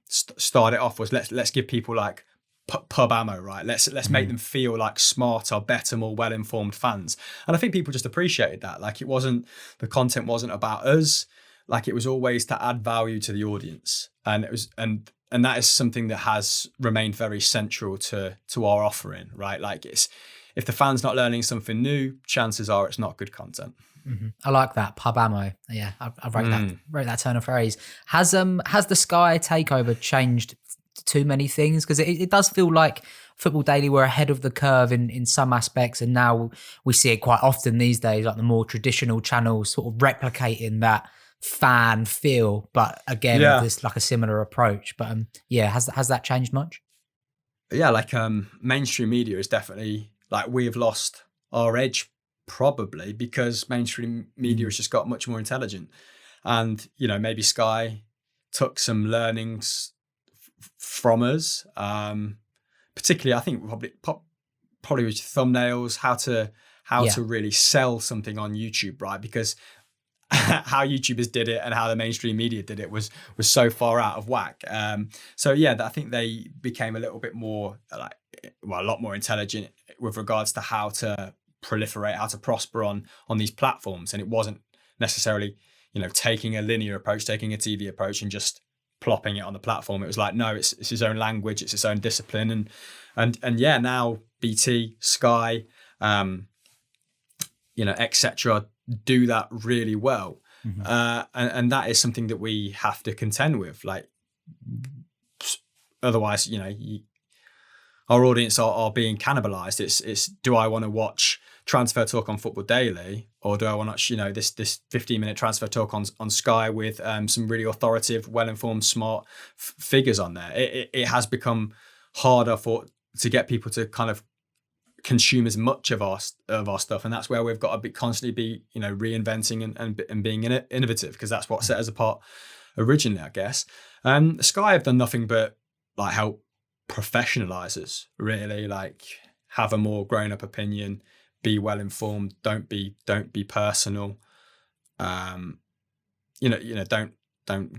started off was let's give people like pub ammo, right? Let's make them feel like smarter, better, more well-informed fans. And I think people just appreciated that. Like the content wasn't about us. Like it was always to add value to the audience, and it was and that is something that has remained very central to our offering, right? Like if the fan's not learning something new, chances are it's not good content. Mm-hmm. I like that pub ammo. Yeah, I wrote that turn of phrase. Has the Sky takeover changed too many things? Because it does feel like Football Daily were ahead of the curve in some aspects, and now we see it quite often these days, like the more traditional channels sort of replicating that fan feel, but again, there's like a similar approach. But has that changed much? Yeah, like mainstream media is definitely like we have lost our edge probably because mainstream media has just got much more intelligent, and maybe Sky took some learnings from us, particularly I think probably with thumbnails, how to really sell something on YouTube, right? Because how YouTubers did it and how the mainstream media did it was so far out of whack. So I think they became a little bit more a lot more intelligent with regards to how to proliferate, how to prosper on these platforms. And it wasn't necessarily, taking a linear approach, taking a TV approach and just plopping it on the platform. It was like, no, it's its own language, it's its own discipline. And now BT, Sky, etc. do that really well. And that is something that we have to contend with. Like, otherwise, our audience are being cannibalized. It's do I want to watch transfer talk on Football Daily, or do I want to watch, this 15-minute transfer talk on Sky with some really authoritative, well-informed, smart figures on there? It has become harder to get people to kind of consume as much of our stuff, and that's where we've got to constantly be reinventing and being innovative, because that's what set us apart originally, I guess. Sky have done nothing but like help professionalize us, really, like have a more grown-up opinion, be well informed, don't be personal, don't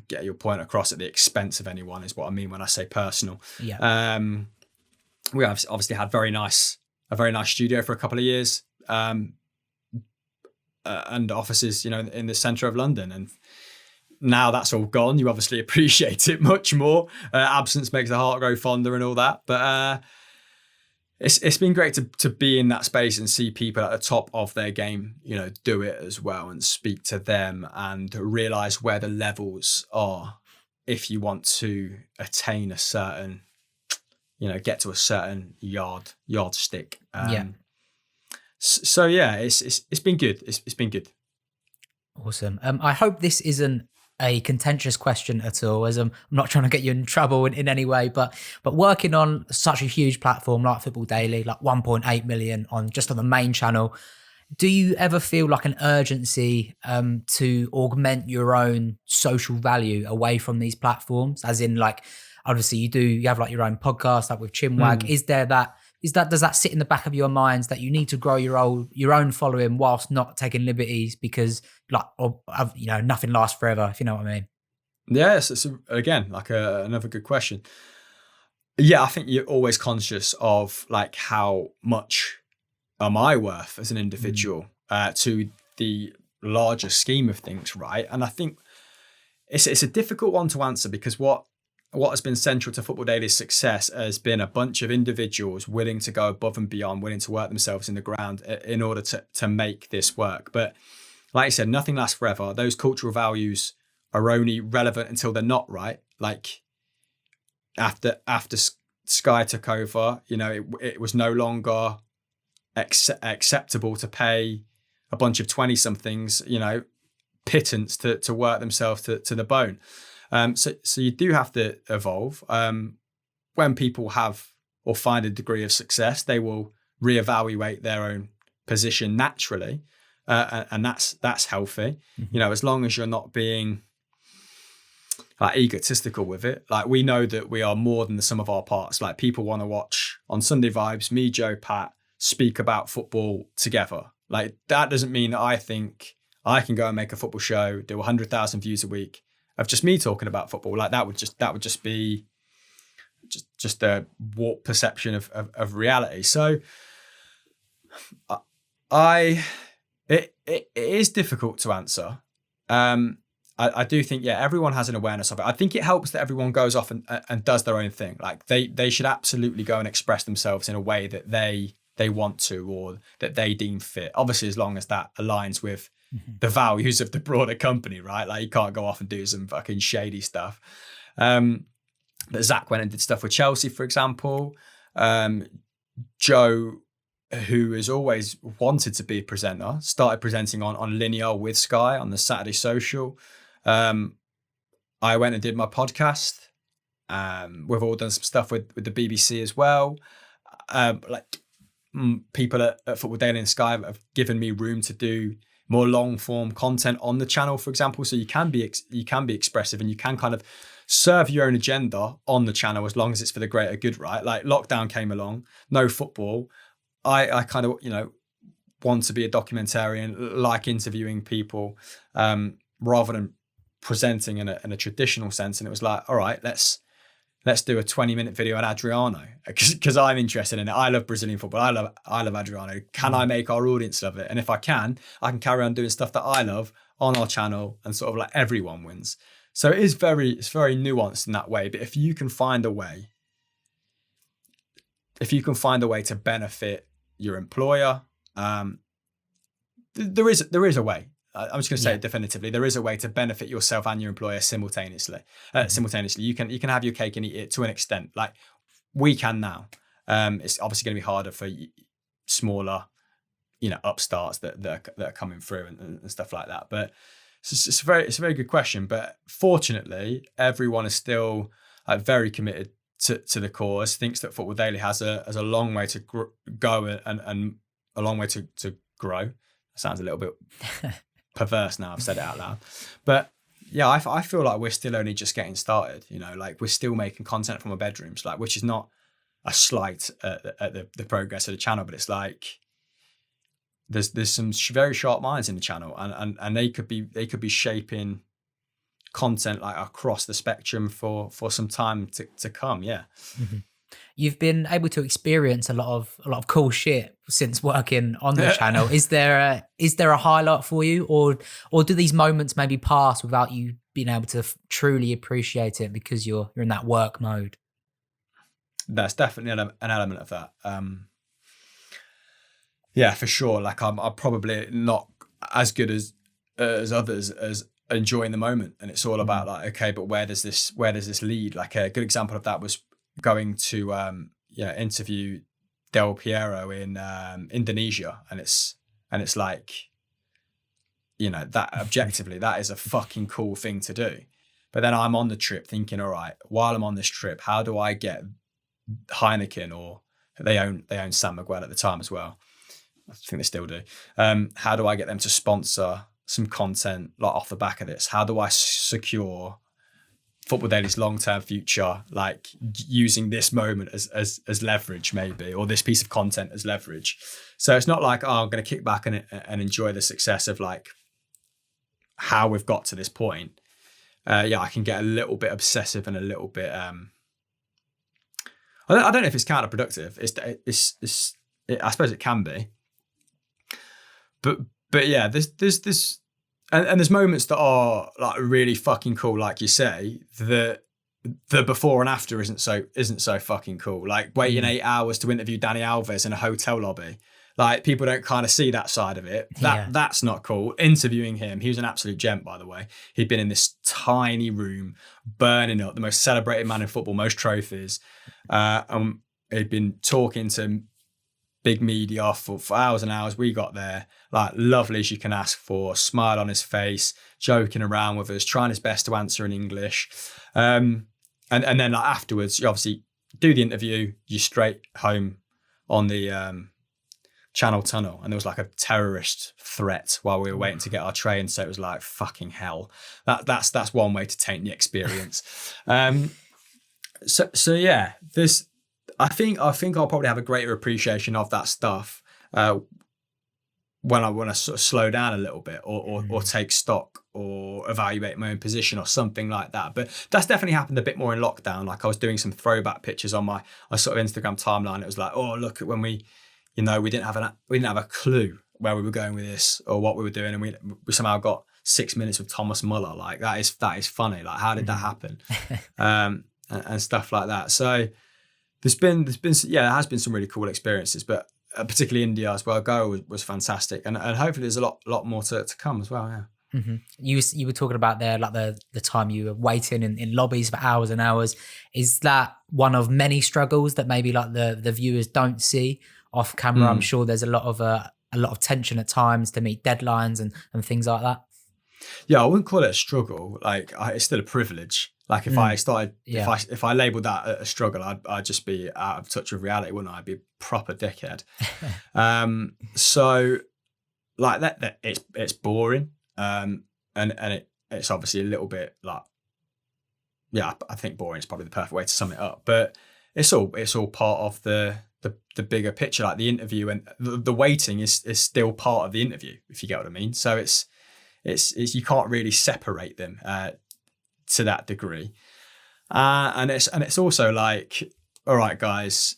get your point across at the expense of anyone, is what I mean when I say personal. We have obviously had a very nice studio for a couple of years, and offices, in the centre of London. And now that's all gone. You obviously appreciate it much more. Absence makes the heart grow fonder and all that. But it's been great to be in that space and see people at the top of their game, do it as well, and speak to them and realise where the levels are if you want to attain a certain, get to a certain yardstick. So it's been good. It's been good. Awesome. I hope this isn't a contentious question at all, as I'm not trying to get you in trouble in any way, but working on such a huge platform like Football Daily, like 1.8 million on the main channel, do you ever feel like an urgency to augment your own social value away from these platforms? As in, like, obviously you have like your own podcast, like with Chinwag. Does that sit in the back of your minds that you need to grow your own following whilst not taking liberties, because nothing lasts forever, if you know what I mean? Yes, it's again like another good question. Yeah, I think you're always conscious of like how much am I worth as an individual to the larger scheme of things, right? And I think it's a difficult one to answer, because what has been central to Football Daily's success has been a bunch of individuals willing to go above and beyond, willing to work themselves in the ground in order to make this work. But like I said, nothing lasts forever. Those cultural values are only relevant until they're not, right? Like after Sky took over, it was no longer acceptable to pay a bunch of 20-somethings, pittance to work themselves to the bone. So you do have to evolve. When people have or find a degree of success, they will reevaluate their own position naturally, and that's healthy. As long as you're not being like egotistical with it. Like, we know that we are more than the sum of our parts. Like, people want to watch on Sunday Vibes me, Joe, Pat speak about football together. Like, that doesn't mean that I think I can go and make a football show, do 100,000 views a week of just me talking about football. Like, that would just be just a warped perception of reality. So it is difficult to answer. I do think, everyone has an awareness of it. I think it helps that everyone goes off and does their own thing. Like, they should absolutely go and express themselves in a way that they want to, or that they deem fit. Obviously, as long as that aligns with the values of the broader company, right? Like, you can't go off and do some fucking shady stuff. But Zach went and did stuff with Chelsea, for example. Joe, who has always wanted to be a presenter, started presenting on linear with Sky on the Saturday Social. I went and did my podcast. We've all done some stuff with the BBC as well. People at Football Daily and Sky have given me room to do more long form content on the channel, for example. So you can be expressive, and you can kind of serve your own agenda on the channel, as long as it's for the greater good, right? Like, lockdown came along, no football. I kind of, want to be a documentarian, like interviewing people, rather than presenting in a traditional sense. And it was like, all right, let's do a 20-minute video on Adriano, because I'm interested in it. I love Brazilian football. I love Adriano. Can I make our audience love it? And if I can carry on doing stuff that I love on our channel, and sort of like everyone wins. So it's very nuanced in that way. But if you can find a way to benefit your employer, there is a way. I'm just going to say it definitively. There is a way to benefit yourself and your employer simultaneously. You can have your cake and eat it to an extent. Like, we can now. It's obviously going to be harder for smaller, upstarts that are coming through and stuff like that. But it's a very good question. But fortunately, everyone is still very committed to the cause. Thinks that Football Daily has a long way to go and a long way to grow. That sounds a little bit perverse now I've said it out loud, but I feel like we're still only just getting started. Like, we're still making content from our bedrooms, like, which is not a slight at the progress of the channel, but it's like there's some very sharp minds in the channel, and they could be shaping content like across the spectrum for some time to come. You've been able to experience a lot of cool shit since working on the channel. Is there a highlight for you, or do these moments maybe pass without you being able to truly appreciate it because you're in that work mode? That's definitely an element of that. For sure. Like, I'm probably not as good as others as enjoying the moment, and it's all about like, okay, but where does this lead? Like, a good example of that was going to interview Del Piero in Indonesia, and it's like, that objectively that is a fucking cool thing to do. But then I'm on the trip thinking, all right, while I'm on this trip, how do I get Heineken, or they own San Miguel at the time as well, I think they still do, how do I get them to sponsor some content like off the back of this? How do I secure Football Daily's long-term future, like using this moment as leverage, maybe, or this piece of content as leverage? So it's not like, I'm going to kick back and enjoy the success of like how we've got to this point. I can get a little bit obsessive and a little bit. I don't know if it's counterproductive. I suppose it can be. But yeah, there's and there's moments that are like really fucking cool, like you say, that the before and after isn't so fucking cool. Like waiting 8 hours to interview Dani Alves in a hotel lobby. Like people don't kind of see that side of it. That's not cool. Interviewing him, he was an absolute gent, by the way. He'd been in this tiny room, burning up, the most celebrated man in football, most trophies. He'd been talking to big media for hours and hours. We got there, like lovely as you can ask for, smile on his face, joking around with us, trying his best to answer in English. And then like afterwards, you obviously do the interview, you straight home on the Channel Tunnel, and there was like a terrorist threat while we were waiting to get our train, so it was like fucking hell. That's one way to taint the experience. So yeah, this I think I'll probably have a greater appreciation of that stuff when I want to sort of slow down a little bit or take stock or evaluate my own position or something like that. But that's definitely happened a bit more in lockdown. Like I was doing some throwback pictures on my sort of Instagram timeline. It was like, oh, look at when we didn't have a clue where we were going with this or what we were doing, and we somehow got 6 minutes with Thomas Muller. Like that is funny. Like how did that happen? And stuff like that. So there has been some really cool experiences, but particularly India as well. Goa was fantastic, and hopefully there's a lot more to come as well. Yeah. Mm-hmm. You were talking about there like the time you were waiting in lobbies for hours and hours. Is that one of many struggles that maybe like the viewers don't see off camera? I'm sure there's a lot of tension at times to meet deadlines and things like that. Yeah, I wouldn't call it a struggle. Like it's still a privilege. Like if I started, if I labelled that a struggle, I'd just be out of touch with reality, wouldn't I? I'd be a proper dickhead. So like that it's boring. And it's obviously a little bit like, yeah, I think boring is probably the perfect way to sum it up. But it's all part of the bigger picture. Like the interview and the waiting is still part of the interview, if you get what I mean. So it's you can't really separate them to that degree. And it's also like, all right, guys,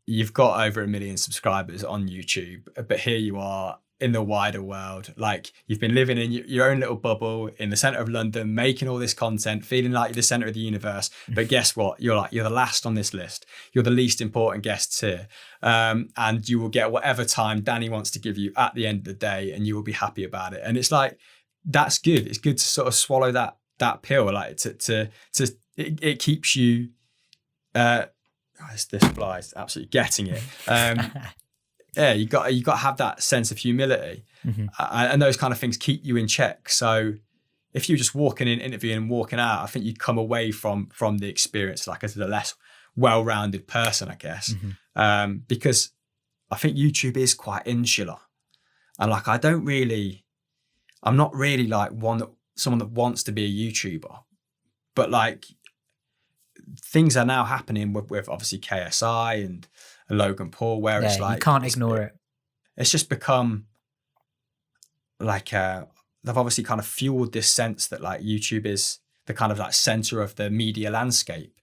you've got over 1 million subscribers on YouTube, but here you are in the wider world. Like you've been living in your own little bubble in the center of London, making all this content, feeling like you're the center of the universe. But guess what? You're the last on this list. You're the least important guests here. And you will get whatever time Dani wants to give you at the end of the day, and you will be happy about it. And it's like, that's good. It's good to sort of swallow that pill. Like it keeps you, this fly is absolutely getting it. Yeah, you got to have that sense of humility, and those kind of things keep you in check. So if you're just walking in, interviewing and walking out, I think you come away from the experience like as a less well-rounded person, I guess, because I think YouTube is quite insular, and like I'm not really like someone that wants to be a YouTuber, but like things are now happening with obviously KSI and Logan Paul, where it's like, you can't ignore it. It's just become like, they've obviously kind of fueled this sense that like YouTube is the kind of like center of the media landscape.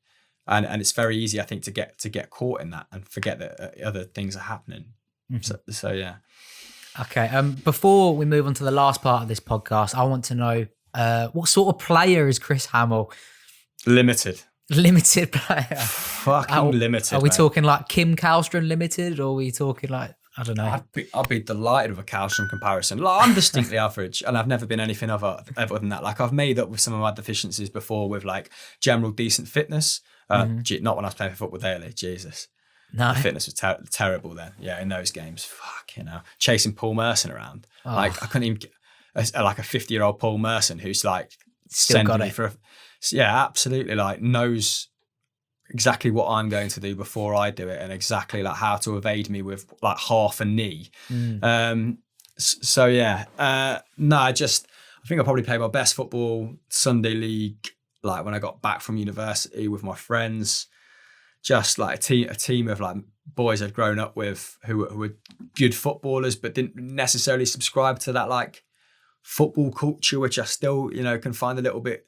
And it's very easy, I think, to get caught in that and forget that other things are happening. So yeah. Okay. Before we move on to the last part of this podcast, I want to know what sort of player is Chris Hamill? Limited player. Fucking limited. Are we talking like Kim Kallstrom limited, or are we talking like, I don't know? I'd be delighted with a Kallstrom comparison. Like, I'm distinctly average, and I've never been anything other than that. Like I've made up with some of my deficiencies before with like general decent fitness. Not when I was playing for football daily. Jesus. No. The fitness was terrible then. Yeah, in those games. Fucking hell. Chasing Paul Merson around. Like I couldn't even get like a 50-year-old Paul Merson who's like still got me it. for absolutely, like knows exactly what I'm going to do before I do it, and exactly like how to evade me with like half a knee. So yeah. No, I think I probably played my best football Sunday league like when I got back from university with my friends. Just like a team of like boys I'd grown up with who were good footballers, but didn't necessarily subscribe to that like football culture, which I still, can find a little bit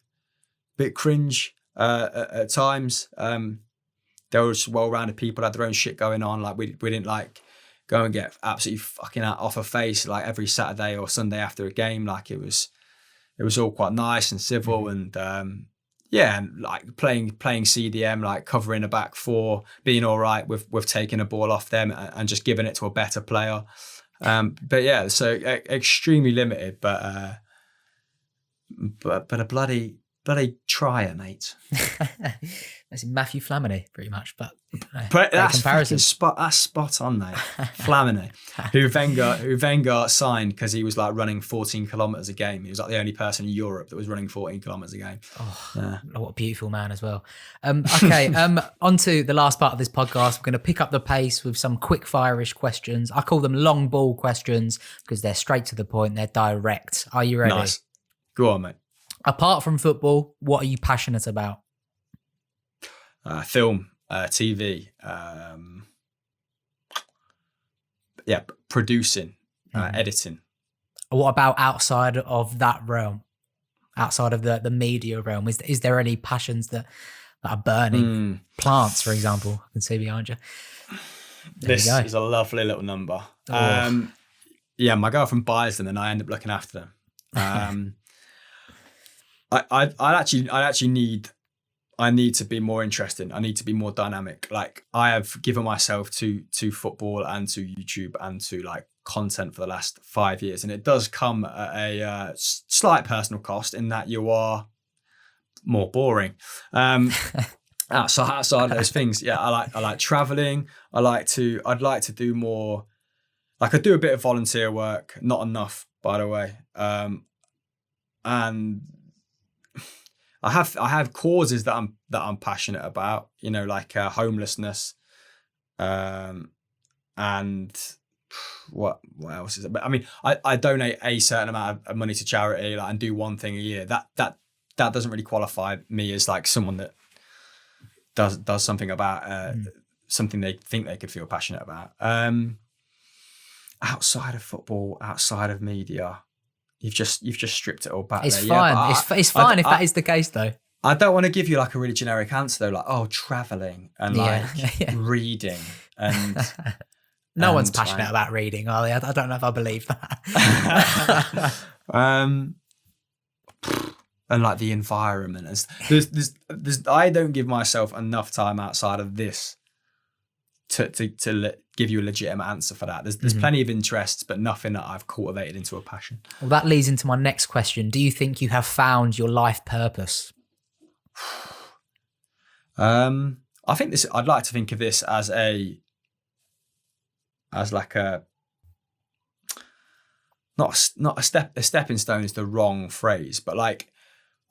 cringe at times. They were just well-rounded people, had their own shit going on. Like we didn't like go and get absolutely fucking off a face like every Saturday or Sunday after a game. Like it was it was all quite nice and civil, and and like playing CDM, like covering a back four, being all right with taking a ball off them and just giving it to a better player. But yeah, so extremely limited, but a bloody trier, mate. That's Matthew Flamini, pretty much, but that's comparison. That's spot on, mate. Flamini, who Wenger signed because he was like running 14 kilometers a game. He was like the only person in Europe that was running 14 kilometers a game. Oh, what a beautiful man as well. Okay, on to the last part of this podcast. We're going to pick up the pace with some quick fire-ish questions. I call them long ball questions because they're straight to the point. They're direct. Are you ready? Nice. Go on, mate. Apart from football, what are you passionate about? Film, TV, producing, editing. What about outside of that realm? Outside of the media realm, is there any passions that are burning? Plants, for example, I can see behind you. This is a lovely little number. Oh. My girlfriend buys them and I end up looking after them. I need to be more interesting. I need to be more dynamic. Like I have given myself to football and to YouTube and to like content for the last 5 years. And it does come at a slight personal cost in that you are more boring. Outside of those things. Yeah. I like traveling. I'd like to do more. Like I do a bit of volunteer work, not enough, by the way. And I have causes that I'm passionate about, you know, like homelessness, and what else is it? But I mean, I donate a certain amount of money to charity, like, and do one thing a year. That doesn't really qualify me as like someone that does something about something they think they could feel passionate about. Outside of football, outside of media. You've just stripped it all back. It's there. fine. Yeah, It's fine if that is the case, though. I don't want to give you like a really generic answer though, like traveling and like reading and. No one's passionate about reading, are they? I don't know if I believe that. And like the environment, there's I don't give myself enough time outside of this to give you a legitimate answer for that. There's plenty of interests, but nothing that I've cultivated into a passion. Well, that leads into my next question. Do you think you have found your life purpose? I think this. I'd like to think of this as like a not a stepping stone is the wrong phrase, but like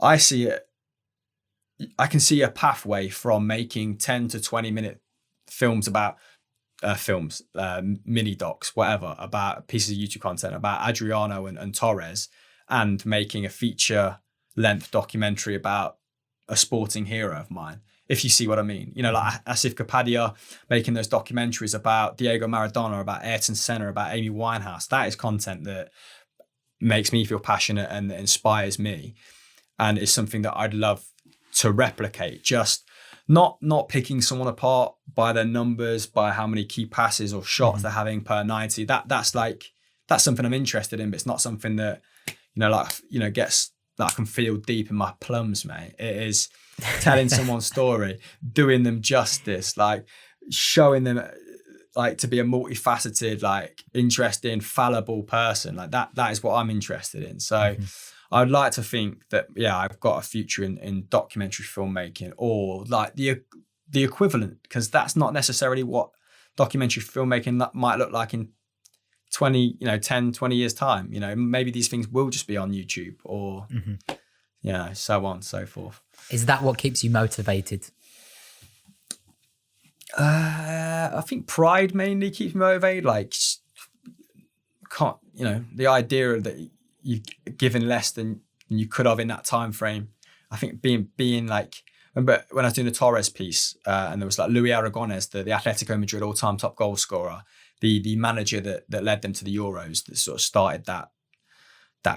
I can see a pathway from making 10 to 20 minute films about mini docs, whatever, about pieces of YouTube content about Adriano and Torres, and making a feature length documentary about a sporting hero of mine. If you see what I mean, you know, like Asif Kapadia making those documentaries about Diego Maradona, about Ayrton Senna, about Amy Winehouse. That is content that makes me feel passionate and that inspires me, and is something that I'd love to replicate. Just not picking someone apart by their numbers, by how many key passes or shots they're having per 90. That's something I'm interested in, but it's not something that, gets that I can feel deep in my plums, mate. It is telling someone's story, doing them justice, like showing them like to be a multifaceted, like interesting, fallible person. Like that is what I'm interested in. So I'd like to think that, I've got a future in documentary filmmaking, or like the equivalent, because that's not necessarily what documentary filmmaking might look like in 10, 20 years time. You know, maybe these things will just be on YouTube or, so on and so forth. Is that what keeps you motivated? I think pride mainly keeps me motivated. Like, the idea that you've given less than you could have in that time frame. I think being like, remember when I was doing the Torres piece, and there was like Luis Aragonés, the Atletico Madrid all-time top goal scorer, the manager that led them to the Euros, that sort of started that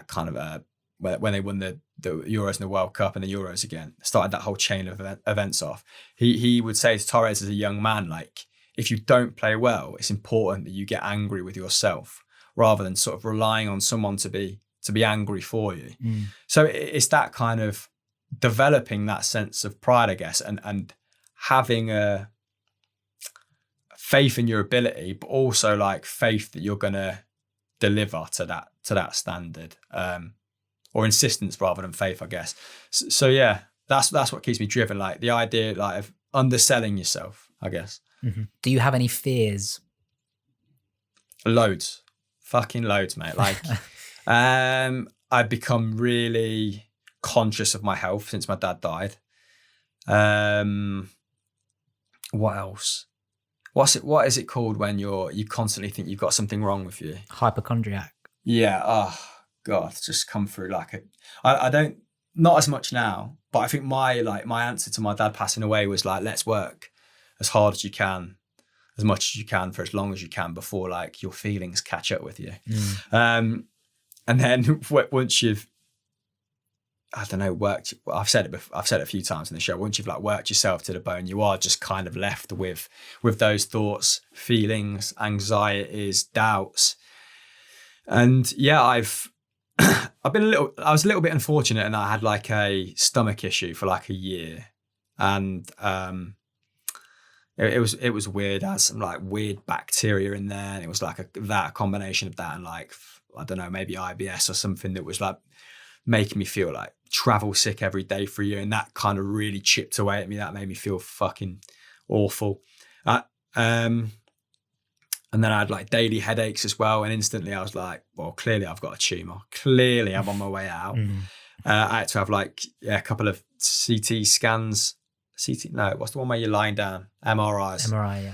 kind of when they won the Euros and the World Cup and the Euros again, started that whole chain of events off. He would say to Torres as a young man, like, if you don't play well, it's important that you get angry with yourself rather than sort of relying on someone to to be angry for you. So it's that kind of developing that sense of pride, I guess, and having a faith in your ability, but also like faith that you're gonna deliver to that standard, or insistence rather than faith, I guess. So yeah, that's what keeps me driven. Like the idea, like of underselling yourself, I guess. Do you have any fears? Loads, fucking loads, mate. Like, I've become really conscious of my health since my dad died. What else? What is it called when you constantly think you've got something wrong with you? Hypochondriac. Yeah. Oh God, it's just come through like I don't, not as much now, but I think my answer to my dad passing away was like, let's work as hard as you can, as much as you can for as long as you can before like your feelings catch up with you. And then once you've, I don't know, worked, I've said it a few times in the show, once you've like worked yourself to the bone, you are just kind of left with those thoughts, feelings, anxieties, doubts. And yeah, I was a little bit unfortunate, and I had like a stomach issue for like a year. And it was weird. I had some like weird bacteria in there, and it was like a combination of that and like, I don't know, maybe IBS or something that was like making me feel like travel sick every day for a year, and that kind of really chipped away at me. That made me feel fucking awful. And then I had like daily headaches as well, and instantly I was like, well, clearly I've got a tumor. Clearly I'm on my way out. I had to have like a couple of CT scans. What's the one where you're lying down? MRIs. MRI, yeah.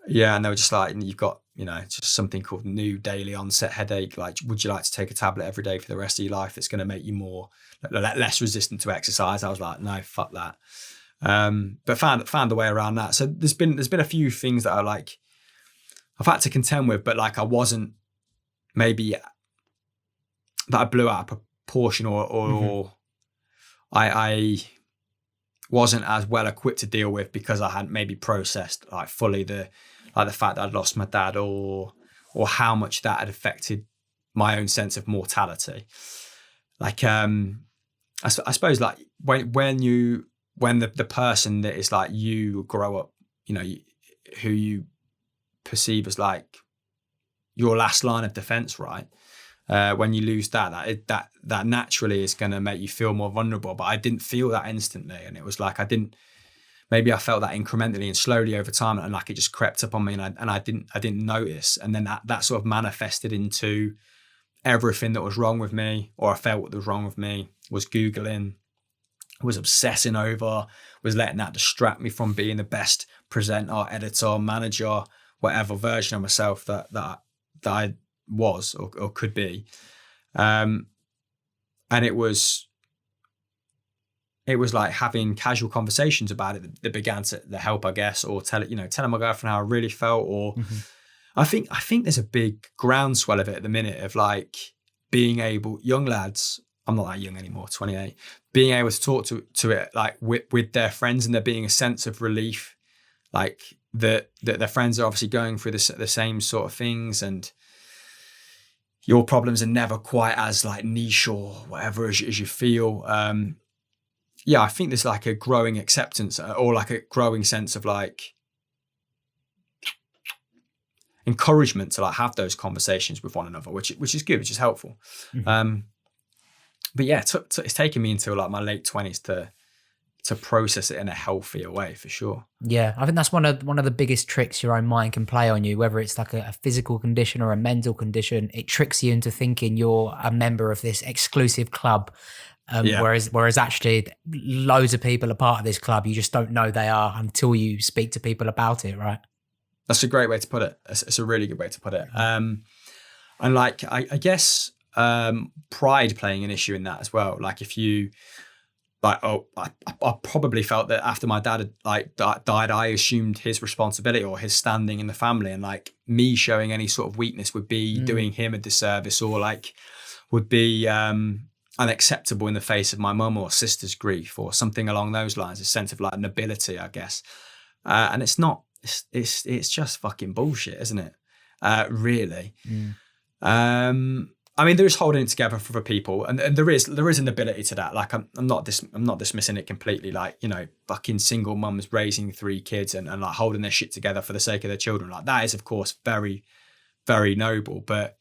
Yeah, and they were just like, you've got, just something called new daily onset headache. Like, would you like to take a tablet every day for the rest of your life? It's going to make you less resistant to exercise. I was like, no, fuck that. But found a way around that. So there's been a few things that I've had to contend with, but like I wasn't maybe that I blew out of proportion or I wasn't as well equipped to deal with because I hadn't maybe processed like fully the fact that I'd lost my dad or how much that had affected my own sense of mortality. Like, I suppose like when the person that is like you grow up, who you perceive as like your last line of defense, right? When you lose that naturally is going to make you feel more vulnerable. But I didn't feel that instantly, and it was like I felt that incrementally and slowly over time, and like it just crept up on me, and I didn't notice, and then that sort of manifested into everything that was wrong with me, or I felt what was wrong with me, was Googling, was obsessing over, was letting that distract me from being the best presenter, editor, manager, whatever version of myself that I was or could be. And it was like having casual conversations about it that began to help, I guess, or telling my girlfriend how I really felt, or I think there's a big groundswell of it at the minute of like being able, young lads, I'm not that young anymore, 28, being able to talk to it like with their friends, and there being a sense of relief, like that their friends are obviously going through the same sort of things, and your problems are never quite as like niche or whatever as you feel. I think there's like a growing acceptance or like a growing sense of like encouragement to like have those conversations with one another, which is good, which is helpful. But yeah, it's taken me until like my late 20s to process it in a healthier way, for sure. Yeah, I think that's one of the biggest tricks your own mind can play on you, whether it's like a physical condition or a mental condition. It tricks you into thinking you're a member of this exclusive club. Whereas actually loads of people are part of this club. You just don't know they are until you speak to people about it, right? That's a great way to put it. It's a really good way to put it. And like, I guess pride playing an issue in that as well. Like if you, like, I probably felt that after my dad had died, I assumed his responsibility or his standing in the family, and like me showing any sort of weakness would be doing him a disservice, or like would be unacceptable in the face of my mum or sister's grief or something along those lines. A sense of like nobility, I guess. And it's not. It's just fucking bullshit, isn't it? Really. I mean, there is holding it together for the people, and there is an ability to that. Like I'm not dismissing it completely. Like, you know, fucking single mums raising 3 kids and like holding their shit together for the sake of their children. Like that is, of course, very, very noble. But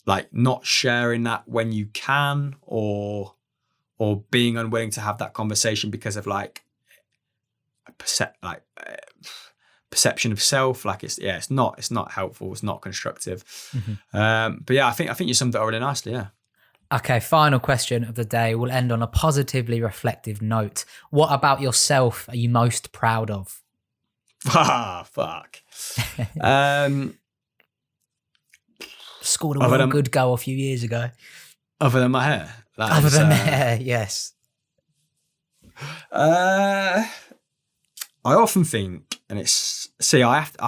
like not sharing that when you can, or being unwilling to have that conversation because of like perception of self, like it's not helpful, it's not constructive. But yeah, I think you summed it up really nicely. Yeah. Okay, final question of the day. We'll end on a positively reflective note. What about yourself are you most proud of? Fuck. Scored a real good goal a few years ago. Other than my hair. Other than the hair, yes. I often think, and I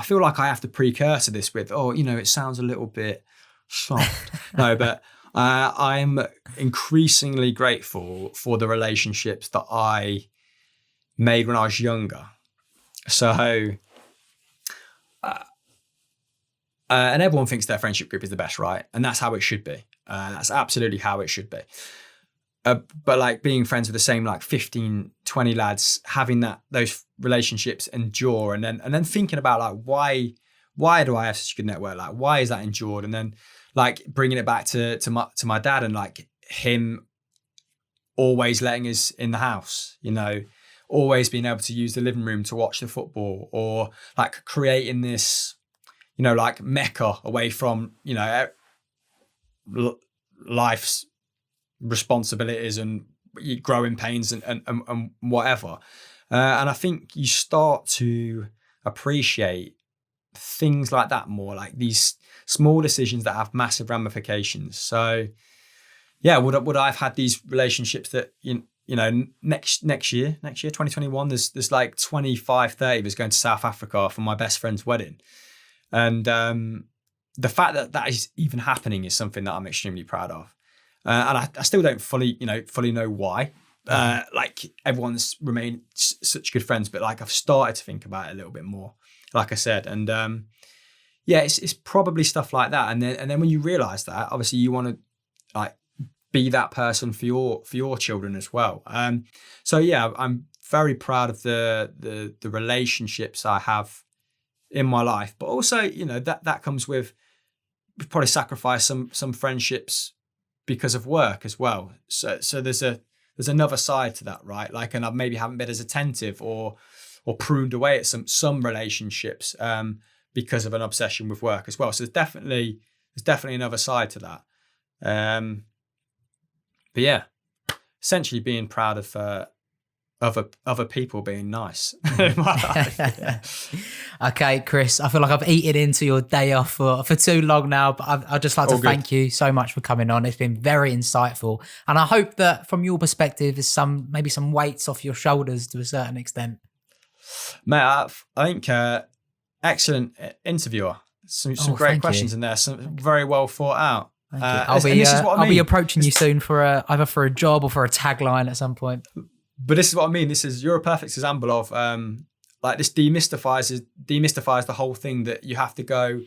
feel like I have to precursor this with, it sounds a little bit soft. No, but I'm increasingly grateful for the relationships that I made when I was younger. So, and everyone thinks their friendship group is the best, right? And that's how it should be. That's absolutely how it should be. But like being friends with the same like 15, 20 lads, having those relationships endure, and then thinking about like why do I have such a good network? Like why is that endured? And then like bringing it back to my dad, and like him always letting us in the house, you know, always being able to use the living room to watch the football, or like creating this, you know, like mecca away from, you know, life's responsibilities and growing pains and whatever. And I think you start to appreciate things like that more, like these small decisions that have massive ramifications. So yeah, would I have had these relationships that, you know, next year, 2021, there's like 25, 30 of us going to South Africa for my best friend's wedding. And the fact that is even happening is something that I'm extremely proud of. And I still don't fully know why. Like everyone's remained such good friends, but like I've started to think about it a little bit more, like I said. And yeah, it's probably stuff like that. And then when you realize that, obviously you want to like be that person for your children as well. So yeah, I'm very proud of the relationships I have in my life, but also, you know, that comes with probably sacrifice some friendships because of work as well. So there's another side to that, right? Like, and I maybe haven't been as attentive or pruned away at some relationships because of an obsession with work as well. So there's definitely another side to that. But yeah, essentially being proud of other people being nice in my life. Yeah. Okay, Chris, I feel like I've eaten into your day off for too long now, but I'd just like to thank you so much for coming on. It's been very insightful. And I hope that from your perspective is maybe some weights off your shoulders to a certain extent. Mate, I think excellent interviewer. Some great questions in there. Some very well thought out. I'll be approaching you soon for either for a job or for a tagline at some point. But this is what I mean. You're a perfect example of like this demystifies the whole thing that you have to go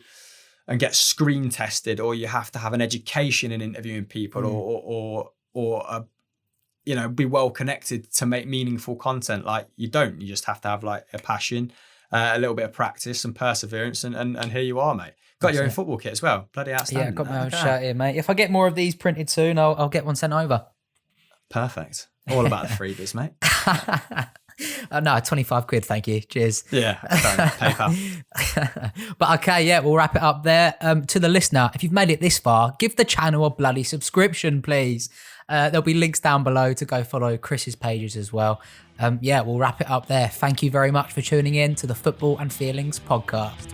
and get screen tested, or you have to have an education in interviewing people, or you know, be well connected to make meaningful content. Like you don't. You just have to have like a passion, a little bit of practice and perseverance, and here you are, mate. Got your own football kit as well. Bloody outstanding. Yeah, got my own shirt here, mate. If I get more of these printed soon, I'll get one sent over. Perfect. All about the freebies, mate. No, 25 quid, thank you. Cheers. Yeah, PayPal. But okay, yeah, we'll wrap it up there. To the listener, if you've made it this far, give the channel a bloody subscription, please. There'll be links down below to go follow Chris's pages as well. Yeah, we'll wrap it up there. Thank you very much for tuning in to the Football and Feelings podcast.